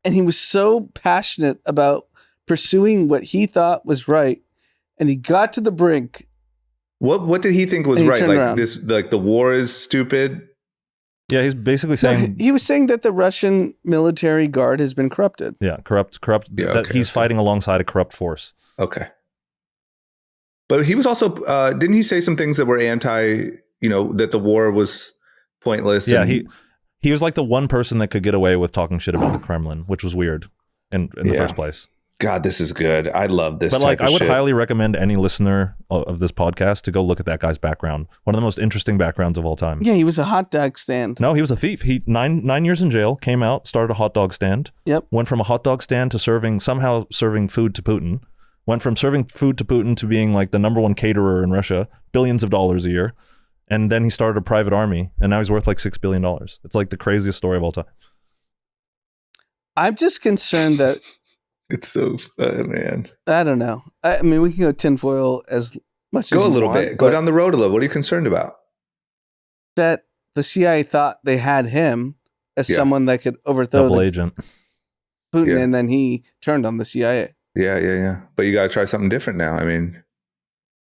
And he was so passionate about pursuing what he thought was right. And he got to the brink. What did he think was And he right? turned Like around. this, like the war is stupid. Yeah, he's basically No, saying, he was saying that the Russian military guard has been corrupted. yeah, corrupt. Yeah, that okay, he's okay. fighting alongside a corrupt force. Okay. But he was also, didn't he say some things that were that the war was pointless? Yeah, and, he was like the one person that could get away with talking shit about the Kremlin, which was weird in the first place. God, this is good. I love this. But like, type of I would shit. highly recommend any listener of this podcast to go look at that guy's background. One of the most interesting backgrounds of all time. Yeah, he was a hot dog stand. No, he was a thief. He 9 years in jail, came out, started a hot dog stand. Yep. Went from a hot dog stand to serving food to Putin. Went from serving food to Putin to being like the #1 caterer in Russia, billions of dollars a year. And then he started a private army, and now he's worth like $6 billion. It's like the craziest story of all time. I'm just concerned that, It's so, man. I don't know. I mean, we can go tinfoil as much as Go a we little want, bit. Go but down the road a little. What are you concerned about? that the CIA thought they had him as Yeah. someone that could overthrow Double agent. Putin, Yeah. and then he turned on the CIA. Yeah. But you got to try something different now. I mean,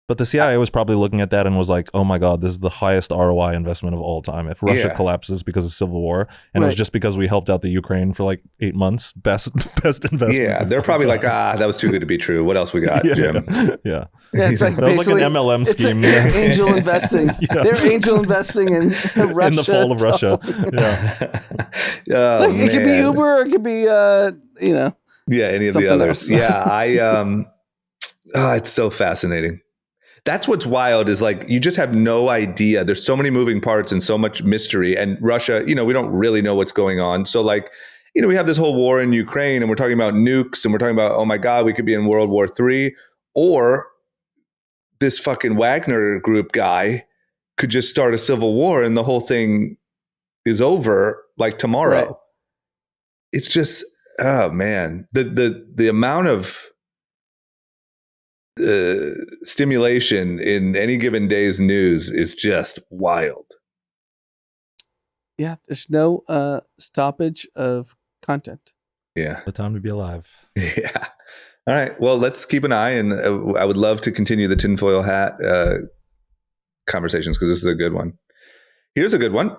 But the CIA was probably looking at that and was like, oh my God, this is the highest ROI investment of all time. If Russia Yeah. collapses because of civil war, and it was Right. just because we helped out the Ukraine for like 8 months, best investment. yeah, of they're all probably like, time. that was too good to be true. What else we got, yeah. Jim? Yeah. Yeah, it's like That was like basically an MLM it's scheme. like angel investing. Yeah. They're angel investing in Russia. In the fall of Russia. Yeah. Oh, Like, it could be man. Uber, or it could be Yeah, any of the something others. else. Yeah, it's so fascinating. That's what's wild is like you just have no idea. There's so many moving parts and so much mystery. And Russia, we don't really know what's going on. So like, we have this whole war in Ukraine and we're talking about nukes and we're talking about, oh my God, we could be in World War III, or this fucking Wagner group guy could just start a civil war and the whole thing is over like tomorrow. Right. It's just, oh man, the amount of stimulation in any given day's news is just wild. Yeah, there's no stoppage of content. Yeah. The time to be alive. Yeah. All right. Well, let's keep an eye, and I would love to continue the tinfoil hat conversations because this is a good one. Here's a good one.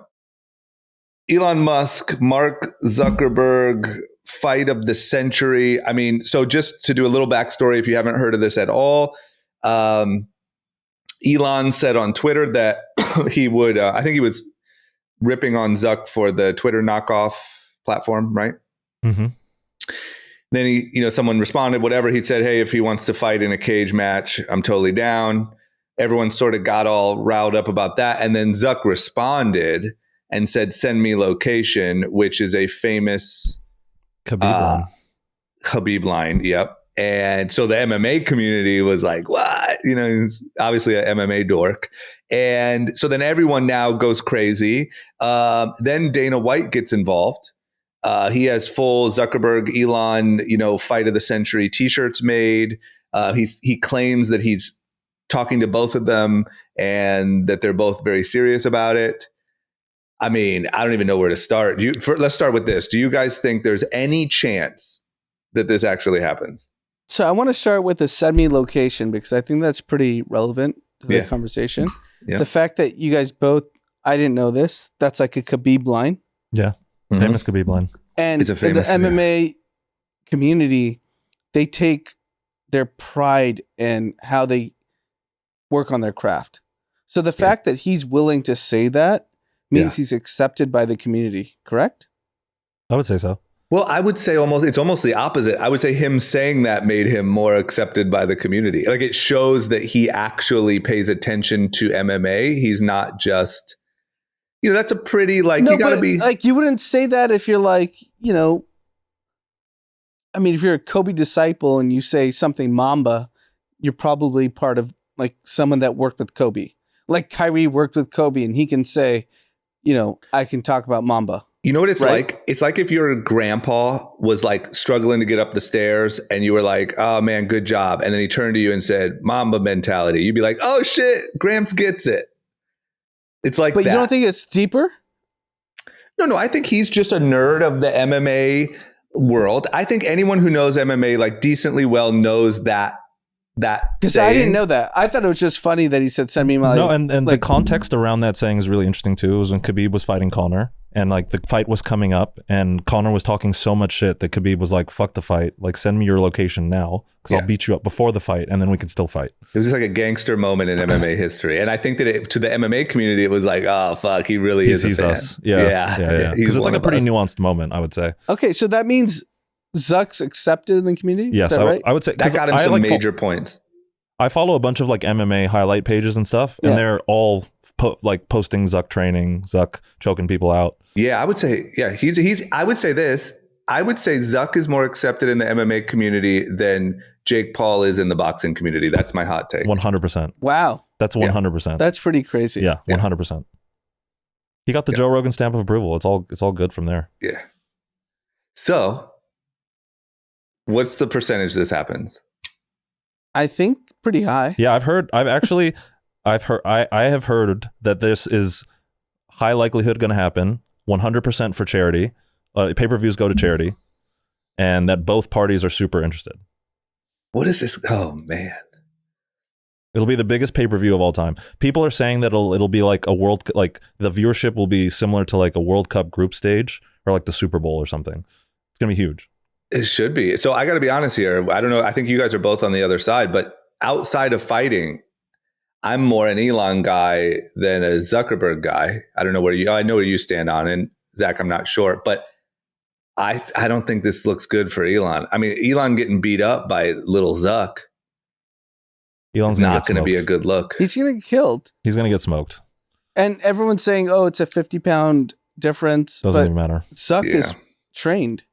Elon Musk, Mark Zuckerberg, fight of the century. I mean, so just to do a little backstory, if you haven't heard of this at all, Elon said on Twitter that he would, I think he was ripping on Zuck for the Twitter knockoff platform, right? Mm-hmm. Then someone responded, whatever. He said, hey, if he wants to fight in a cage match, I'm totally down. Everyone sort of got all riled up about that. And then Zuck responded and said, send me location, which is a famous Khabib line. Khabib line. Yep. And so the MMA community was like, what? You know, he's obviously an MMA dork. And so then everyone now goes crazy. Then Dana White gets involved. He has full Zuckerberg, Elon, fight of the century t-shirts made. He claims that he's talking to both of them and that they're both very serious about it. I mean, I don't even know where to start. Let's start with this. Do you guys think there's any chance that this actually happens? So I want to start with the send me location because I think that's pretty relevant to the conversation. Yeah. The fact that you guys both, I didn't know this, that's like a Khabib line. Yeah. Famous Khabib line. And It's a famous, in the MMA community, they take their pride in how they work on their craft. So the fact that he's willing to say that means he's accepted by the community, correct? I would say so. Well, I would say it's almost the opposite. I would say him saying that made him more accepted by the community. Like it shows that he actually pays attention to MMA. He's not just, that's a pretty you got to be like, you wouldn't say that if you're like, I mean, if you're a Kobe disciple and you say something Mamba, you're probably part of like someone that worked with Kobe. Like Kyrie worked with Kobe and he can say, I can talk about Mamba. You know what it's like? It's like if your grandpa was like struggling to get up the stairs and you were like, oh man, good job. And then he turned to you and said, Mamba mentality. You'd be like, oh shit, Gramps gets it. It's like But that. you don't think it's deeper? No, I think he's just a nerd of the MMA world. I think anyone who knows MMA like decently well knows that because I didn't know that. I thought it was just funny that he said send me my No, and the context around that saying is really interesting too. It was when Khabib was fighting Conor and like the fight was coming up and Conor was talking so much shit that Khabib was like, fuck the fight, like send me your location now because I'll beat you up before the fight and then we can still fight. It was just like a gangster moment in MMA history. And I think that to the MMA community, it was like, oh fuck, he really is a fan. Us. Yeah. Because it's like a pretty nuanced moment, I would say. Okay, so that means Zuck's accepted in the community? Yes, is that right? I would say that got him some major points. I follow a bunch of like MMA highlight pages and stuff, and they're all posting Zuck training, Zuck choking people out. Yeah, I would say, he's. I would say this. I would say Zuck is more accepted in the MMA community than Jake Paul is in the boxing community. That's my hot take. 100%. Wow, that's 100%. That's pretty crazy. Yeah, 100%. He got the Joe Rogan stamp of approval. It's all good from there. Yeah. So, what's the percentage this happens? I think pretty high. Yeah, I have heard that this is high likelihood going to happen. 100% for charity. Pay-per-views go to charity, and that both parties are super interested. What is this? Oh man, it'll be the biggest pay-per-view of all time. People are saying that it'll be like like the viewership will be similar to like a World Cup group stage or like the Super Bowl or something. It's gonna be huge. It should be. So I got to be honest here. I don't know. I think you guys are both on the other side, but outside of fighting, I'm more an Elon guy than a Zuckerberg guy. I don't know I know where you stand on, and Zach, I'm not sure, but I don't think this looks good for Elon. I mean, Elon getting beat up by little Zuck. Elon's not going to be a good look. He's going to get killed. He's going to get smoked. And everyone's saying, oh, it's a 50-pound difference. Doesn't even matter. Zuck is trained.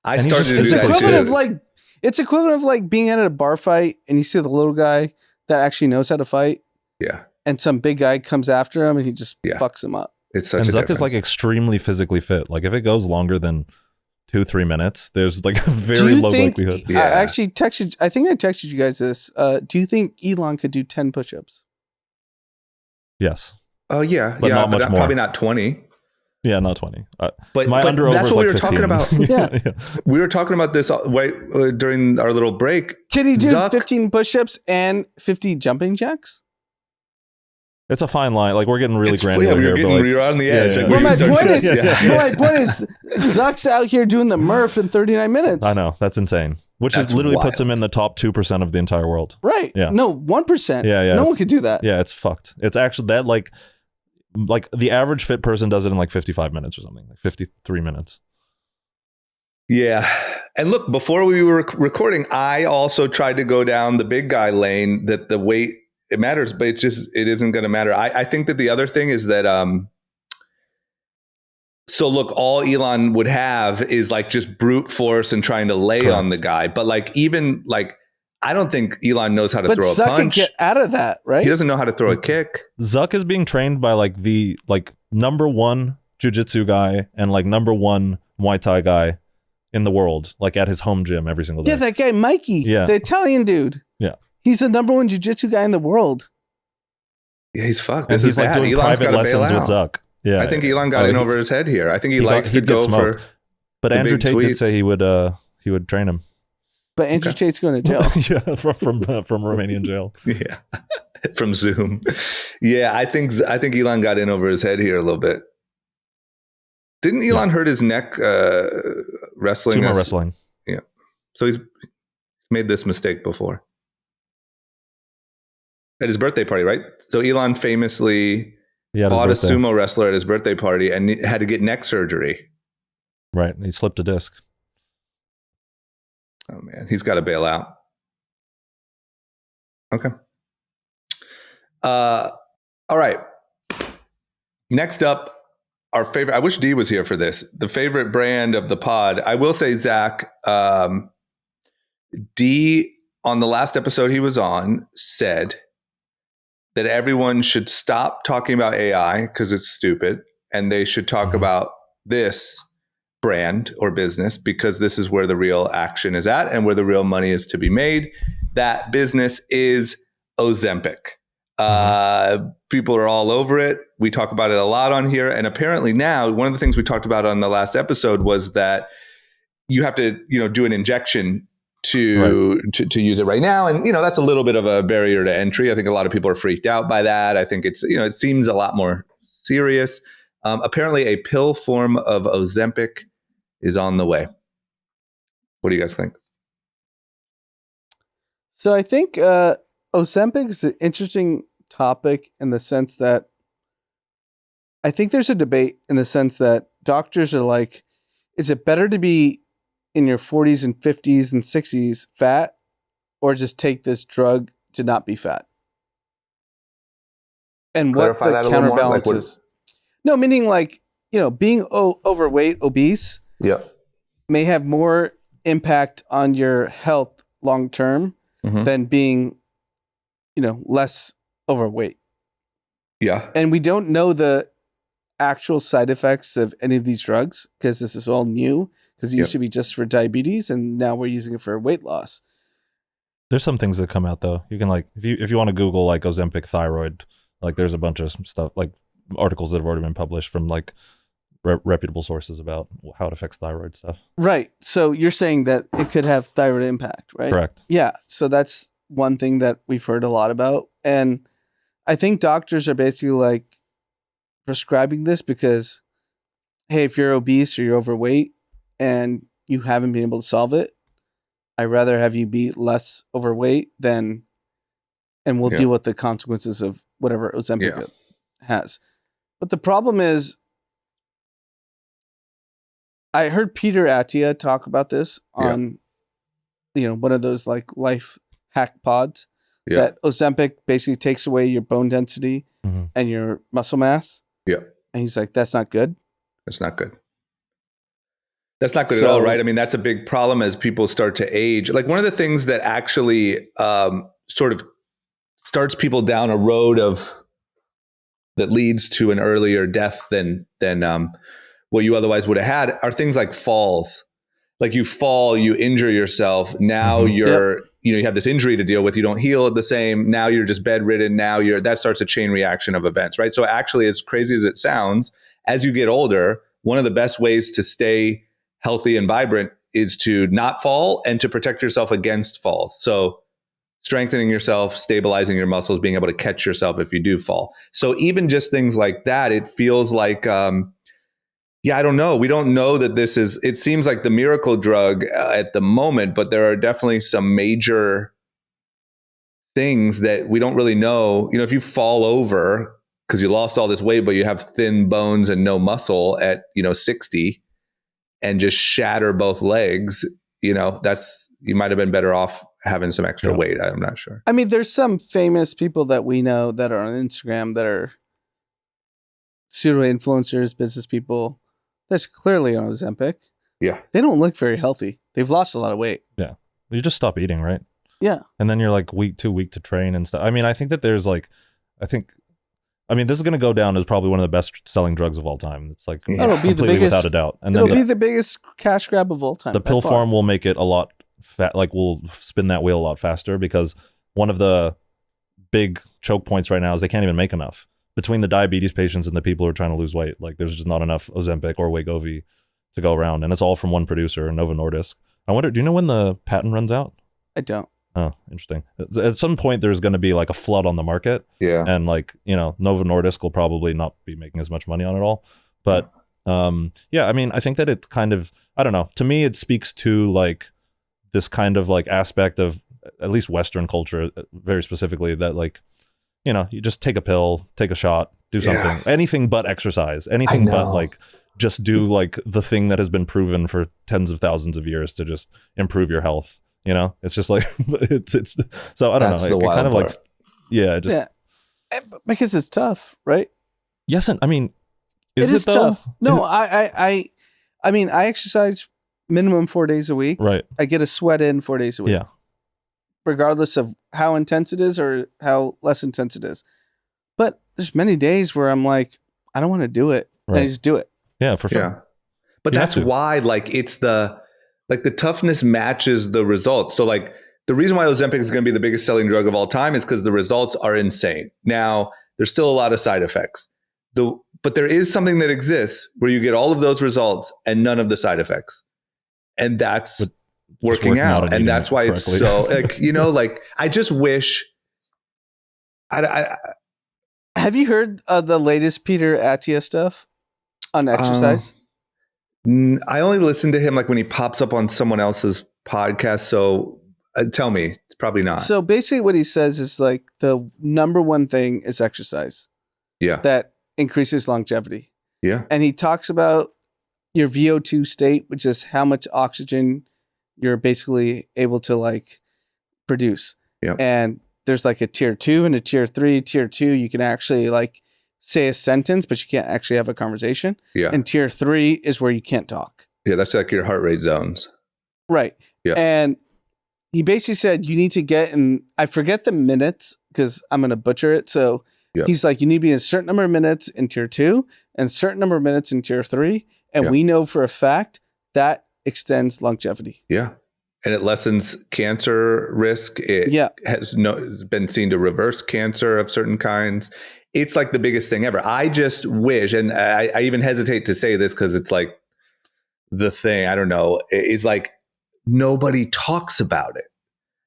I started to do that too. It's equivalent of like being at a bar fight and you see the little guy that actually knows how to fight. Yeah. And some big guy comes after him and he just fucks him up. It's such and a Zuck difference. is like extremely physically fit. Like if it goes longer than 2-3 minutes, there's like a very low likelihood. I actually texted, I think I texted you guys this. Do you think Elon could do 10 push-ups? Yes. Oh yeah. But not much more. Probably not 20. Yeah, not 20. But my under over that's is what like we were 15. talking about. Yeah. We were talking about this during our little break. Can he do 15 push-ups and 50 jumping jacks? It's a fine line. Like we're getting really granular here. You're on the edge. Well, my point is, Zuck's out here doing the Murph in 39 minutes. I know. That's insane. Which is literally wild. puts him in the top 2% of the entire world. Right. Yeah. No, 1%. Yeah. No one could do that. Yeah, it's fucked. It's actually that like the average fit person does it in like 55 minutes or something, like 53 minutes. Yeah. And look, before we were recording, I also tried to go down the big guy lane that the weight, it matters, but it isn't going to matter. I think that the other thing is that So look, all Elon would have is like just brute force and trying to lay Correct. on the guy. But like even like I don't think Elon knows how to But throw a Zuck can punch. get out of that, right? He doesn't know how to throw a kick. Zuck is being trained by like the number one jiu-jitsu guy and like number one Muay Thai guy in the world, like at his home gym every single day. Yeah, that guy Mikey, Yeah. the Italian dude. Yeah. He's the number one jiu-jitsu guy in the world. Yeah, he's fucked. And This he's is like bad. doing Elon's private gotta bail lessons with out. Zuck. Yeah, I think Elon got in over his head here. I think he likes to he'd get go smoked. for. But the Andrew big Tate did tweets. say he would train him. But Andrew Tate's going to jail. Yeah, from Romanian jail. Yeah, from Zoom. Yeah, I think Elon got in over his head here a little bit. Didn't Elon hurt his neck wrestling? Sumo wrestling. Yeah, so he's made this mistake before at his birthday party, right? So Elon famously fought a sumo wrestler at his birthday party and had to get neck surgery. Right, he slipped a disc. Oh man, he's got to bail out. Okay. All right. Next up, our favorite. I wish D was here for this. The favorite brand of the pod. I will say, Zach. D on the last episode he was on said that everyone should stop talking about AI because it's stupid, and they should talk about this brand or business because this is where the real action is at and where the real money is to be made. That business is Ozempic. People are all over it. We talk about it a lot on here. And apparently now, one of the things we talked about on the last episode was that you have to, do an injection to use it right now. And, that's a little bit of a barrier to entry. I think a lot of people are freaked out by that. I think it's, it seems a lot more serious. Apparently a pill form of Ozempic is on the way. What do you guys think? So I think Ozempic is an interesting topic in the sense that I think there's a debate in the sense that doctors are like, is it better to be in your 40s and 50s and 60s fat or just take this drug to not be fat? And Clarify what that the a little more? counterbalance Like is. No, meaning like, being overweight, obese may have more impact on your health long term than being, less overweight. Yeah. And we don't know the actual side effects of any of these drugs because this is all new because it used to be just for diabetes and now we're using it for weight loss. There's some things that come out though. You can like, if you want to Google like Ozempic thyroid, like there's a bunch of stuff, like articles that have already been published from like reputable sources about how it affects thyroid stuff. Right. So you're saying that it could have thyroid impact, right? Correct. Yeah. So that's one thing that we've heard a lot about. And I think doctors are basically like prescribing this because, hey, if you're obese or you're overweight and you haven't been able to solve it, I'd rather have you be less overweight and we'll deal with the consequences of whatever Ozempic has. But the problem is, I heard Peter Attia talk about this on, one of those like life hack pods that Ozempic basically takes away your bone density and your muscle mass. Yeah. And he's like, that's not good. That's not good. That's not good at all, right? I mean, that's a big problem as people start to age. Like one of the things that actually sort of starts people down a road that leads to an earlier death than what you otherwise would have had are things like falls. Like you fall, you injure yourself. Now you have this injury to deal with. You don't heal the same. Now you're just bedridden. That starts a chain reaction of events, right? So actually, as crazy as it sounds, as you get older, one of the best ways to stay healthy and vibrant is to not fall and to protect yourself against falls. So strengthening yourself, stabilizing your muscles, being able to catch yourself if you do fall. So even just things like that, it feels like, I don't know. We don't know that this is, it seems like the miracle drug at the moment, but there are definitely some major things that we don't really know. If you fall over because you lost all this weight, but you have thin bones and no muscle at, 60 and just shatter both legs, you might have been better off having some extra weight. I'm not sure. I mean, there's some famous people that we know that are on Instagram that are pseudo influencers, business people that's clearly on Ozempic, Yeah. they don't look very healthy. They've lost a lot of weight. You just stop eating, right? Yeah. And then you're like too weak to train and stuff. I mean, I think that there's like, this is going to go down as probably one of the best selling drugs of all time. It's like Yeah. It'll be the completely biggest- without a doubt. And It'll then be the biggest cash grab of all time. the by pill far. form will make it a lot will spin that wheel a lot faster, because one of the big choke points right now is they can't even make enough. Between the diabetes patients and the people who are trying to lose weight, like there's just not enough Ozempic or Wegovy to go around, and it's all from one producer, Novo Nordisk. I wonder, do you know when the patent runs out? I don't. Oh, interesting. At some point, there's going to be like a flood on the market, Yeah. and like, Novo Nordisk will probably not be making as much money on it all. But I mean, I think that it kind of, I don't know. To me, it speaks to like this kind of like aspect of at least Western culture, very specifically, that like, you just take a pill, take a shot, do something, anything but exercise, anything but like just do like the thing that has been proven for tens of thousands of years to just improve your health. It's just like it's so I don't That's know. the It wild kind of like part. Because it's tough, right? yes, and I mean, is It is it though? tough. No, I mean, I exercise minimum 4 days a week. Right. I get a sweat in 4 days a week. Yeah. Regardless of how intense it is or how less intense it is. But there's many days where I'm like, I don't want to do it. And I Right. just do it. Yeah, for sure. Yeah. But You have that's to. why like it's the toughness matches the results. So like the reason why Ozempic is going to be the biggest selling drug of all time is because the results are insane. Now, there's still a lot of side effects. But there is something that exists where you get all of those results and none of the side effects. And that's working out. And eating that's why it's correctly. so like I just wish Have you heard the latest Peter Attia stuff on exercise? I only listen to him like when he pops up on someone else's podcast. So tell me, it's probably not. So basically what he says is like the number one thing is exercise Yeah. that increases longevity. Yeah. And he talks about your VO2 state, which is how much oxygen you're basically able to like produce. Yep. And there's like a tier 2 and a tier 3. Tier 2, you can actually like say a sentence, but you can't actually have a conversation. Yeah. And tier 3 is where you can't talk. Yeah. That's like your heart rate zones. Right. Yeah. And he basically said you need to get in, I forget the minutes because I'm going to butcher it. So Yeah. he's like, you need to be in a certain number of minutes in tier 2 and a certain number of minutes in tier 3. And Yeah. we know for a fact that extends longevity. Yeah. And it lessens cancer risk. It has it's been seen to reverse cancer of certain kinds. It's like the biggest thing ever. I just wish, and I even hesitate to say this because it's like the thing, I don't know. It's like nobody talks about it.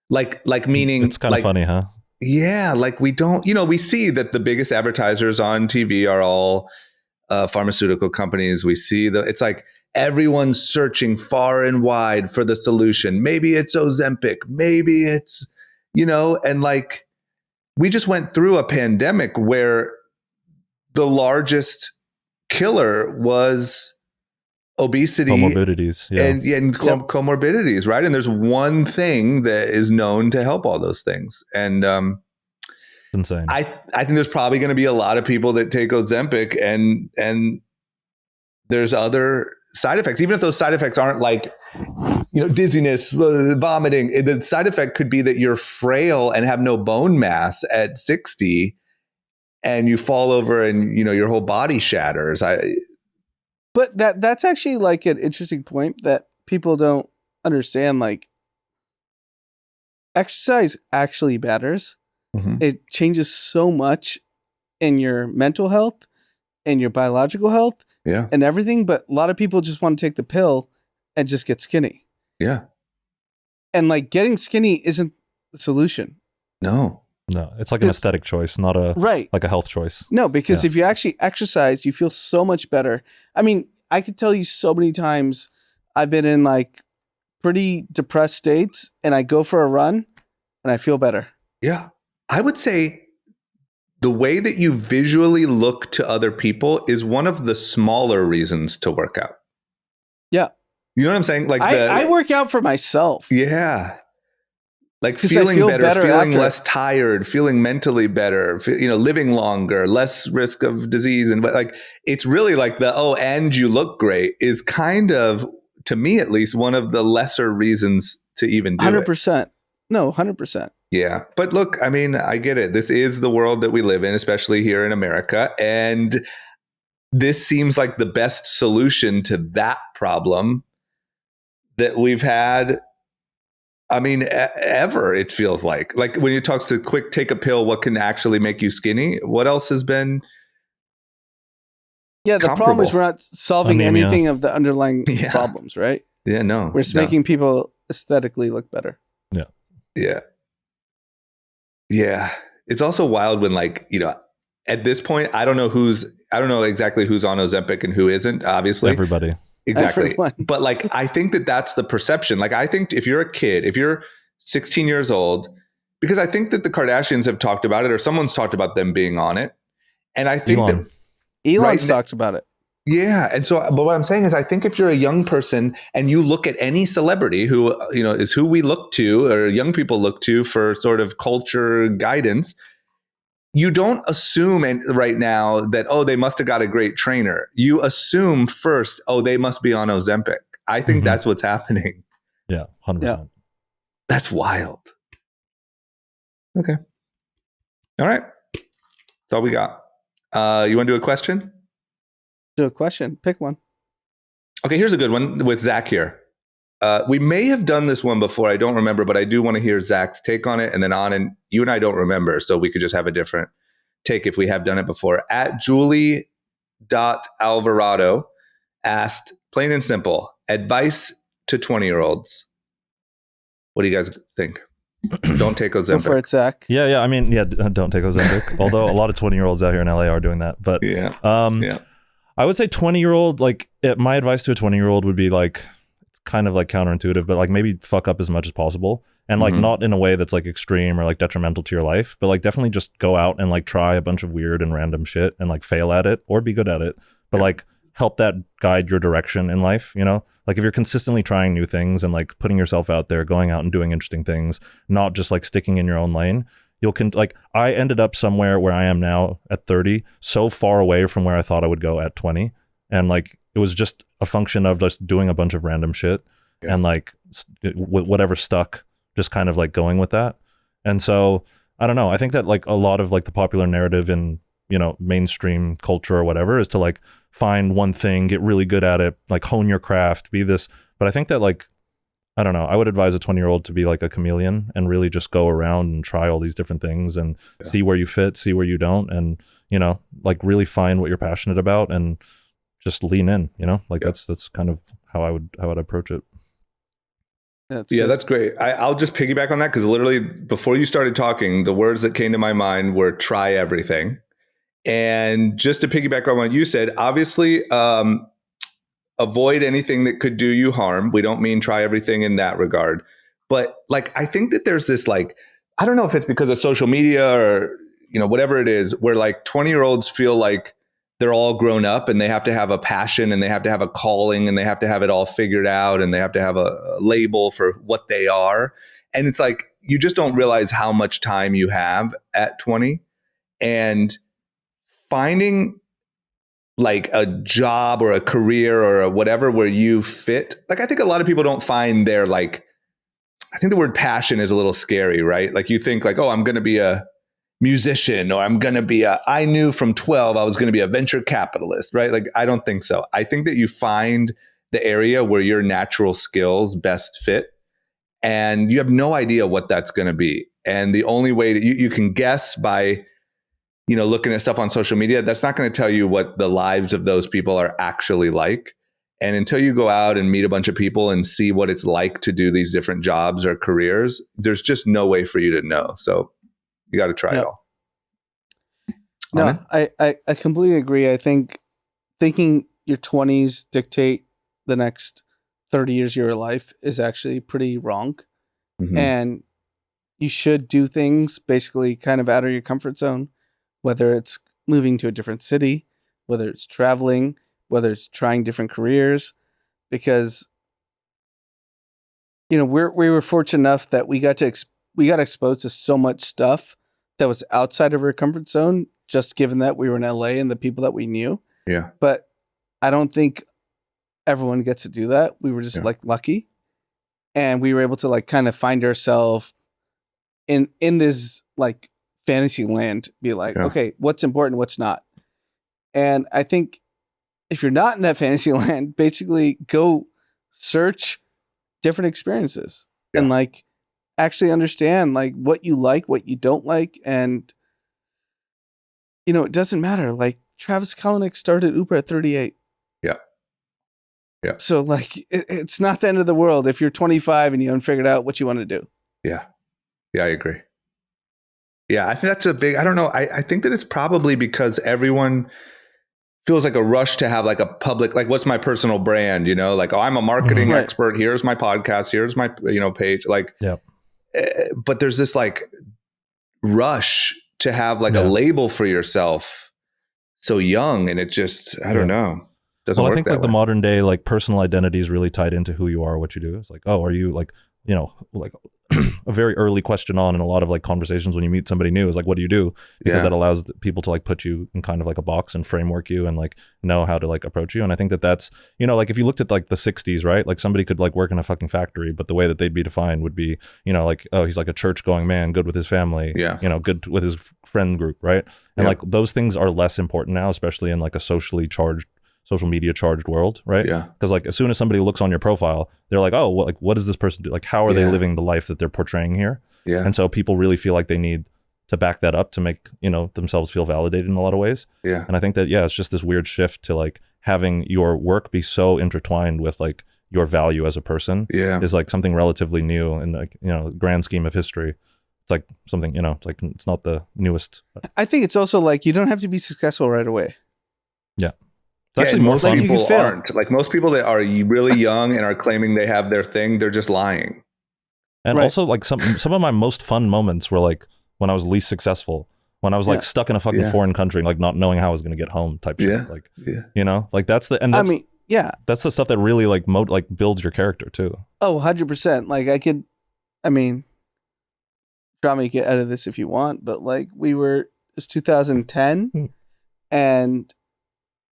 Like meaning It's kind of funny, huh? Yeah, like we don't, we see that the biggest advertisers on TV are all pharmaceutical companies. We see that it's like everyone's searching far and wide for the solution. Maybe it's Ozempic, maybe it's, and like we just went through a pandemic where the largest killer was obesity, Comorbidities. Yeah. and comorbidities, right? And there's one thing that is known to help all those things. And insane. I think there's probably going to be a lot of people that take Ozempic and there's other side effects, even if those side effects aren't like, dizziness, vomiting. The side effect could be that you're frail and have no bone mass at 60 and you fall over and, your whole body shatters. But that's actually like an interesting point that people don't understand. Like exercise actually matters. Mhm. It changes so much in your mental health and your biological health Yeah. and everything. But a lot of people just want to take the pill and just get skinny. Yeah. And like getting skinny isn't the solution. No, it's like an aesthetic choice, not a like a health choice. No, because if you actually exercise, you feel so much better. I mean, I could tell you so many times I've been in like pretty depressed states and I go for a run and I feel better. Yeah. I would say the way that you visually look to other people is one of the smaller reasons to work out. Yeah. You know what I'm saying? Like I work out for myself. Yeah. Like 'Cause I feeling feel better, better feeling after. less tired, feeling mentally better, living longer, less risk of disease. And but like, it's really like and you look great is kind of, to me at least, one of the lesser reasons to even do it. 100%. No, 100%. Yeah. But look, I mean, I get it. This is the world that we live in, especially here in America. And this seems like the best solution to that problem that we've had. I mean, ever, it feels like when you talk to quick, take a pill, what can actually make you skinny? What else has been? Yeah, the problem is comparable? we're not solving Anemia. anything of the underlying Yeah. problems, right? Yeah, no. We're just no. making people aesthetically look better. Yeah. Yeah. It's also wild when at this point, I don't know exactly who's on Ozempic and who isn't, obviously. Everybody. Exactly. Everyone. But I think that that's the perception. I think if you're a kid, if you're 16 years old, because I think that the Kardashians have talked about it or someone's talked about them being on it. And I think Elon. that Elon's Right. talked about it. Yeah. And so, but what I'm saying is, I think if you're a young person and you look at any celebrity who, is who we look to or young people look to for sort of culture guidance, you don't assume right now that, they must have got a great trainer. You assume first, they must be on Ozempic. I think Mhm. that's what's happening. Yeah, 100%. That's wild. Okay. All right. That's all we got. You want to do a question? Do a question. Pick one. Okay, here's a good one with Zach here. We may have done this one before. I don't remember, but I do want to hear Zach's take on it. And then and you and I don't remember, so we could just have a different take if we have done it before. At Julie.Alvarado asked, plain and simple, advice to 20-year-olds. What do you guys think? Don't take Go for Ozempic. it, Zach. Yeah. I mean, don't take Ozempic. Although a lot of 20-year-olds out here in LA are doing that. But Yeah. Yeah. I would say 20-year-old, my advice to a 20-year-old would be it's kind of counterintuitive, but maybe fuck up as much as possible. And Mhm. not in a way that's extreme or detrimental to your life, but definitely just go out and try a bunch of weird and random shit and fail at it or be good at it. But help that guide your direction in life, if you're consistently trying new things and putting yourself out there, going out and doing interesting things, not just sticking in your own lane, I ended up somewhere where I am now at 30, so far away from where I thought I would go at 20. And it was just a function of just doing a bunch of random shit and whatever stuck, just kind of going with that. And so I don't know. I think that a lot of the popular narrative in, mainstream culture or whatever is to find one thing, get really good at it, hone your craft, be this. But I think that I don't know. I would advise a 20-year-old to be a chameleon and really just go around and try all these different things and see where you fit, see where you don't, and really find what you're passionate about and just lean in. That's kind of how I would approach it. That's great. I'll just piggyback on that because literally before you started talking, the words that came to my mind were try everything. And just to piggyback on what you said, obviously, avoid anything that could do you harm. We don't mean try everything in that regard. But I think that there's this I don't know if it's because of social media or, whatever it is, where 20-year-olds feel like they're all grown up and they have to have a passion and they have to have a calling and they have to have it all figured out and they have to have a label for what they are. And it's you just don't realize how much time you have at 20 and finding a job or a career or a whatever where you fit. I think a lot of people don't find their I think the word passion is a little scary, right? You think I'm going to be a musician or I'm going to be I knew from 12 I was going to be a venture capitalist, right? I don't think so. I think that you find the area where your natural skills best fit and you have no idea what that's going to be. And the only way that you can guess by looking at stuff on social media, that's not going to tell you what the lives of those people are actually like. And until you go out and meet a bunch of people and see what it's like to do these different jobs or careers, there's just no way for you to know. So you got to try it all. No, I completely agree. I think thinking your 20s dictate the next 30 years of your life is actually pretty wrong. Mhm. And you should do things basically kind of out of your comfort zone, whether it's moving to a different city, whether it's traveling, whether it's trying different careers, because we were fortunate enough that we got to we got exposed to so much stuff that was outside of our comfort zone, just given that we were in LA and the people that we knew. Yeah. But I don't think everyone gets to do that. We were just like lucky. And we were able to like kind of find ourselves in this like fantasy land, be like, okay, what's important, what's not. And I think if you're not in that fantasy land, basically go search different experiences and like actually understand like what you like, what you don't like. And, you know, it doesn't matter. Like Travis Kalanick started Uber at 38. Yeah. Yeah. So like, it's not the end of the world if you're 25 and you haven't figured out what you want to do. Yeah. Yeah, I agree. Yeah, I think that's a big, I don't know. I think that it's probably because everyone feels like a rush to have like a public, like what's my personal brand, you know, like, oh, I'm a marketing expert. Here's my podcast. Here's my, you know, page. Like, but there's this like rush to have like a label for yourself so young. And it just, I don't know. Doesn't work I think that like way. the modern day, like personal identity is really tied into who you are, what you do. It's like, oh, are you like, you know, like a very early question on in a lot of like conversations when you meet somebody new is like, what do you do? Because that allows people to like put you in kind of like a box and framework you and like know how to like approach you. And I think that that's, you know, like if you looked at like the 60s, right? Like somebody could like work in a fucking factory, but the way that they'd be defined would be, you know, like, oh, he's like a church going man, good with his family, you know, good with his friend group, right? And like those things are less important now, especially in like a social media charged world, right? Yeah. Because like as soon as somebody looks on your profile, they're like, oh, what does this person do? Like, how are they living the life that they're portraying here? Yeah. And so people really feel like they need to back that up to make, you know, themselves feel validated in a lot of ways. Yeah. And I think that, it's just this weird shift to like having your work be so intertwined with like your value as a person is like something relatively new in the, you know, grand scheme of history. It's like something, you know, it's like, it's not the newest. I think it's also like, you don't have to be successful right away. Yeah. It's actually more most fun. people aren't. Like most people that are really young and are claiming they have their thing, they're just lying. And also like some of my most fun moments were like when I was least successful, when I was like stuck in a fucking foreign country, like not knowing how I was going to get home type shit. Like, you know, like that's the the stuff that really like builds your character too. Oh, 100%. Like draw me get out of this if you want, but like it's 2010 and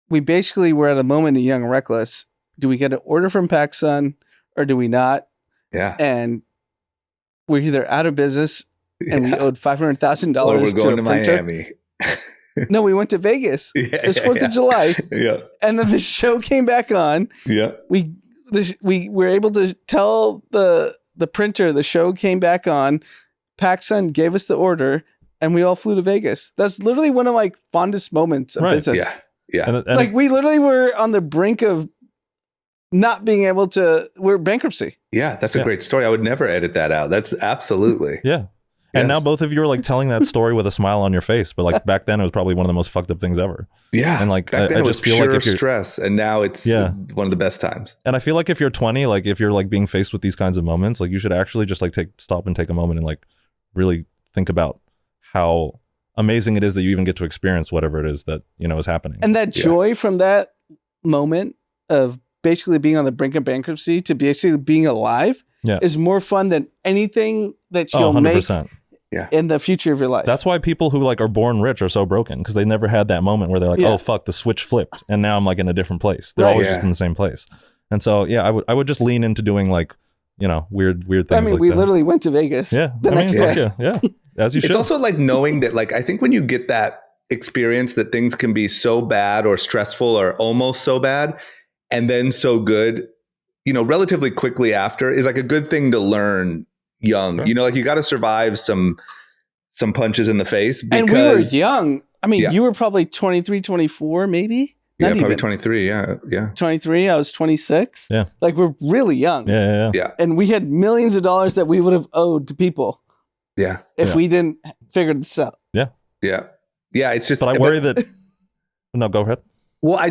we basically were at a moment in Young and Reckless. Do we get an order from PacSun or do we not? Yeah. And we're either out of business and we owed $500,000 or we're going to printer. Miami. No, we went to Vegas. It was 4th of July. Yeah. And then the show came back on. Yeah. We were able to tell the printer the show came back on. PacSun gave us the order and we all flew to Vegas. That's literally one of my fondest moments of business. Yeah. Yeah. And like we literally were on the brink of not being able to, we're bankruptcy. Yeah. That's a great story. I would never edit that out. That's absolutely. Yeah. And now both of you are like telling that story with a smile on your face, but like back then it was probably one of the most fucked up things ever. Yeah. And like, back then I it was just feel pure like if you're stress and now it's one of the best times. And I feel like if you're 20, like if you're like being faced with these kinds of moments, like you should actually just like stop and take a moment and like really think about how amazing it is that you even get to experience whatever it is that, you know, is happening. And that joy from that moment of basically being on the brink of bankruptcy to basically being alive is more fun than anything that you'll make in the future of your life. That's why people who like are born rich are so broken, because they never had that moment where they're like, oh fuck, the switch flipped and now I'm like in a different place. They're always just in the same place. And so I would just lean into doing like, you know, weird things. I mean, we literally went to Vegas the next day. Yeah. As you should. It's also like knowing that, like, I think when you get that experience that things can be so bad or stressful or almost so bad and then so good, you know, relatively quickly after is like a good thing to learn young. Right. You know, like you got to survive some punches in the face. Because, and we were young. I mean, you were probably 23, 24, maybe. Not probably even. 23. Yeah. 23. I was 26. Yeah. Like we're really young. Yeah. And we had millions of dollars that we would have owed to people. Yeah. If we didn't figure this out. Yeah. It's just. But I worry that. No, go ahead. Well, I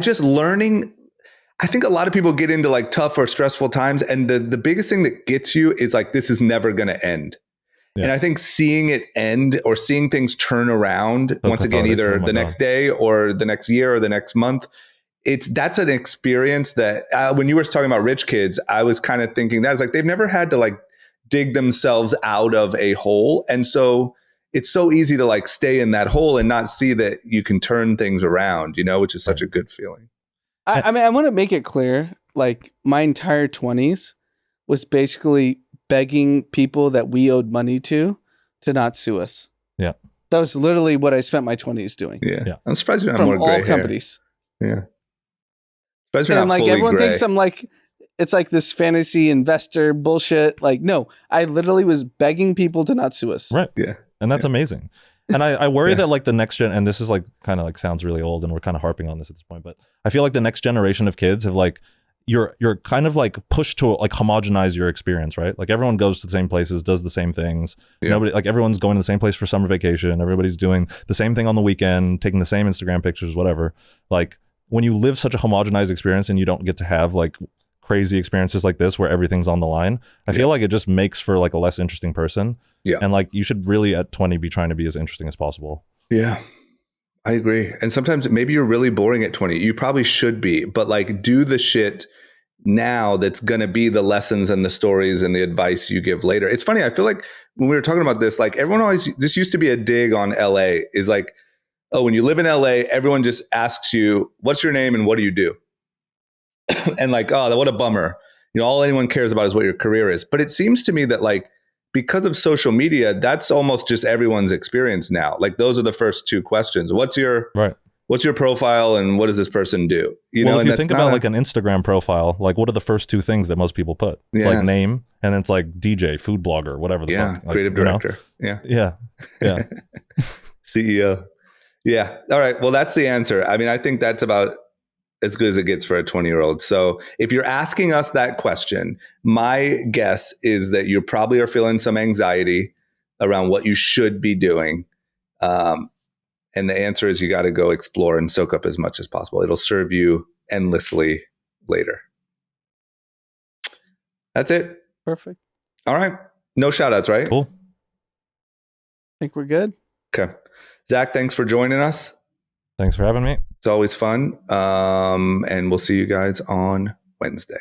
think a lot of people get into like tough or stressful times, and the biggest thing that gets you is like, this is never going to end. Yeah. And I think seeing it end or seeing things turn around once again, either the next day or the next year or the next month, that's an experience that when you were talking about rich kids, I was kind of thinking that it's like they've never had to like dig themselves out of a hole. And so it's so easy to like stay in that hole and not see that you can turn things around, which is such a good feeling. I mean, I want to make it clear, like my entire 20s was basically begging people that we owed money to not sue us. Yeah. That was literally what I spent my 20s doing. Yeah. I'm surprised you don't have From more gray all hair. companies. Yeah. Surprised you're And not like fully everyone gray. thinks I'm like, it's like this fantasy investor bullshit. Like, no, I literally was begging people to not sue us. Right. Yeah. And that's amazing. And I worry Yeah. that like the next gen, and this is like kind of like sounds really old and we're kind of harping on this at this point, but I feel like the next generation of kids have like, you're kind of like pushed to like homogenize your experience, right? Like everyone goes to the same places, does the same things. Yeah. Nobody, like everyone's going to the same place for summer vacation. Everybody's doing the same thing on the weekend, taking the same Instagram pictures, whatever. Like when you live such a homogenized experience and you don't get to have like crazy experiences like this where everything's on the line, I feel like it just makes for like a less interesting person. Yeah. And like you should really at 20 be trying to be as interesting as possible. Yeah, I agree. And sometimes maybe you're really boring at 20. You probably should be, but like do the shit now that's going to be the lessons and the stories and the advice you give later. It's funny. I feel like when we were talking about this, like everyone always, this used to be a dig on LA is like, oh, when you live in LA, everyone just asks you, what's your name and what do you do? And like, oh, what a bummer. All anyone cares about is what your career is. But it seems to me that like, because of social media, that's almost just everyone's experience now. Like those are the first two questions. What's your profile and what does this person do? Well, if and you think about like an Instagram profile, like what are the first two things that most people put? It's like name and then it's like DJ, food blogger, whatever the fuck. Like, creative director. Yeah. CEO. Yeah. All right. Well, that's the answer. I mean, I think that's about as good as it gets for a 20-year-old. So if you're asking us that question, my guess is that you probably are feeling some anxiety around what you should be doing. And the answer is you got to go explore and soak up as much as possible. It'll serve you endlessly later. That's it. Perfect. All right. No shout outs, right? Cool. I think we're good. Okay. Zach, thanks for joining us. Thanks for having me. It's always fun. And we'll see you guys on Wednesday.